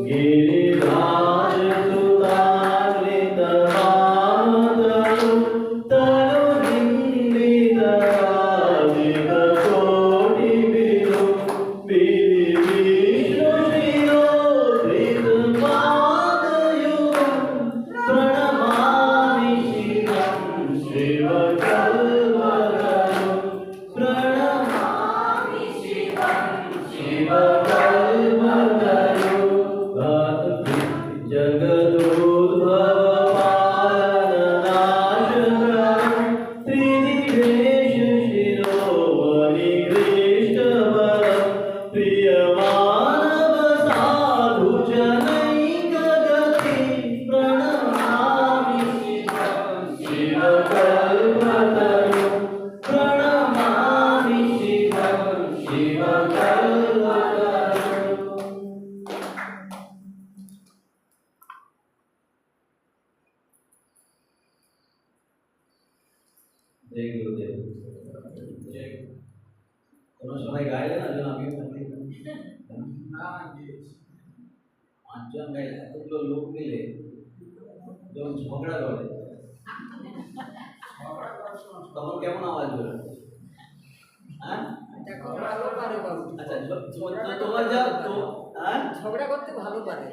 गिरिराज सुतालितमातरु तनुनिन्दितवादितकोटिविदु विधिविष्णुशिरोधृतपादयुगं प्रणमामि शिवं शिवकल्पतरु प्रणमामि शिवं शिवकल्पतरु जगदोद्भवपालननाशकरं त्रिदिवेश शिरोमणि कृष्णवरं प्रियमानव साधु जनैकगति प्रणमामि शिवं शिवकल्पतरु प्रणमामि शिवं शिवकल्पतरु जय गुरुदेव जय তোমরা সবাই গাইলে না যেন আমিও গাইতে পাঁচজন গাইলে এতগুলো লোক মিলে যখন ঝগড়া করে তখন কেমন আওয়াজ বেরোয় হ্যাঁ আচ্ছা তোমার যা তো হ্যাঁ ঝগড়া করতে ভালো পারে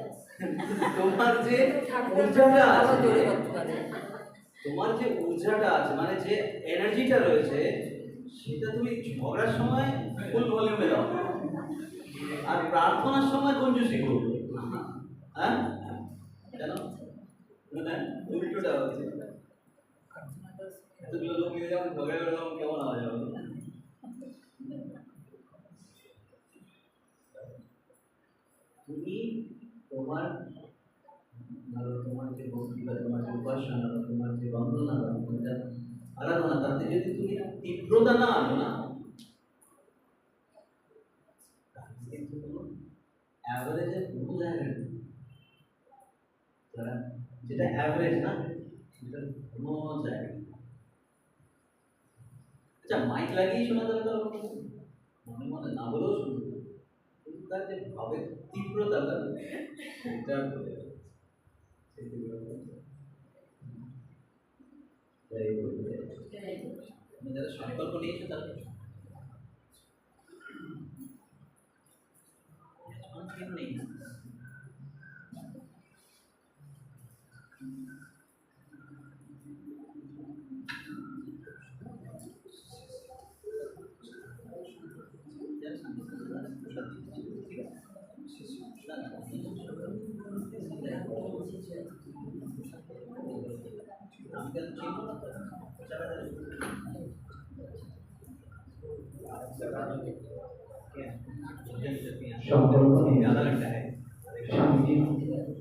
তোমার যে ঊর্জাটা আছে তোমার যে ঊর্জাটা আছে মানে যে এনার্জিটা রয়েছে সেটা তুমি ঝগড়ার সময় ফুল ভলিউমে দাও আর প্রার্থনার সময় কঞ্জুসি করবে হ্যাঁ কেন না উল্টোটা হচ্ছে এতগুলো লোক মিলে যখন ঝগড়া করে তখন কেমন আওয়াজ হবে তুমি তোমার তোমার যে ভক্তি বা তোমার যে উপাসনা বা তোমার যে বন্দনা বা তোমার যে আরাধনা তাতে যদি তুমি তীব্রতা না আনো না কিন্তু কোনো অ্যাভারেজের কোনো জায়গা নেই যেটা অ্যাভারেজ না সেটা কোনো জায়গা নেই আচ্ছা মাইক লাগিয়ে শোনা যাবে তার মনে মনে না বলেও শুনবে কিন্তু তার যে ভাবের তীব্রতাটা সেটা বলে যারা সংকল্প নিয়েছে তারা নেই সংকল্প নিয়ে স্বামীজি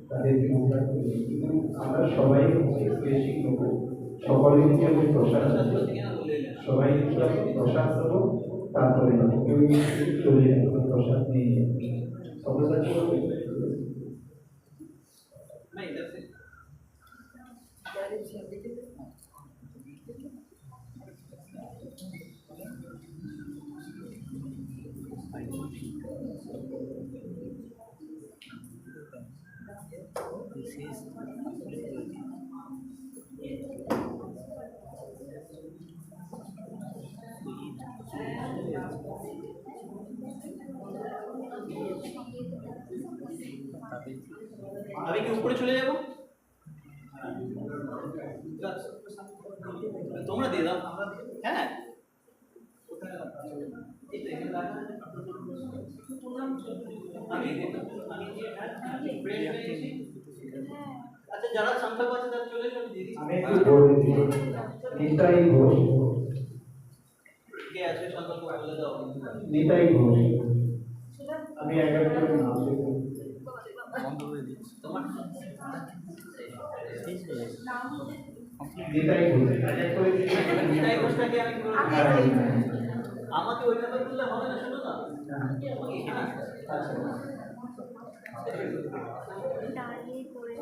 তাদেরকে উদ্ধার করে কিন্তু আমরা সবাই হচ্ছে বেশি লোক সকলের জন্য প্রসাদ আছে সবাই প্রসাদ দেবো তারপরে কেউ চলে যাবে প্রসাদ নিয়ে সকলের কাছে नहीं इधर से আমি কি উপরে চলে যাব? তোমরা দিয়ে দাও। হ্যাঁ আচ্ছা যারা সংখ্যা আছে তারা চলে যাবে দিদি। আমি একটু বলে দিই নিতাই ঘোষ কে আছে সংখ্যা বলে দাও। নিতাই ঘোষ আমি 11 জন নাম লিখব তোমার নিতাই ঘোষ নিতাই ঘোষটাকে আমি কি বলবো? হ্যাঁ আমাকে ওই ব্যাপার বললে হবে না, শোনো না। হ্যাঁ আচ্ছা দাঁড়িয়ে করে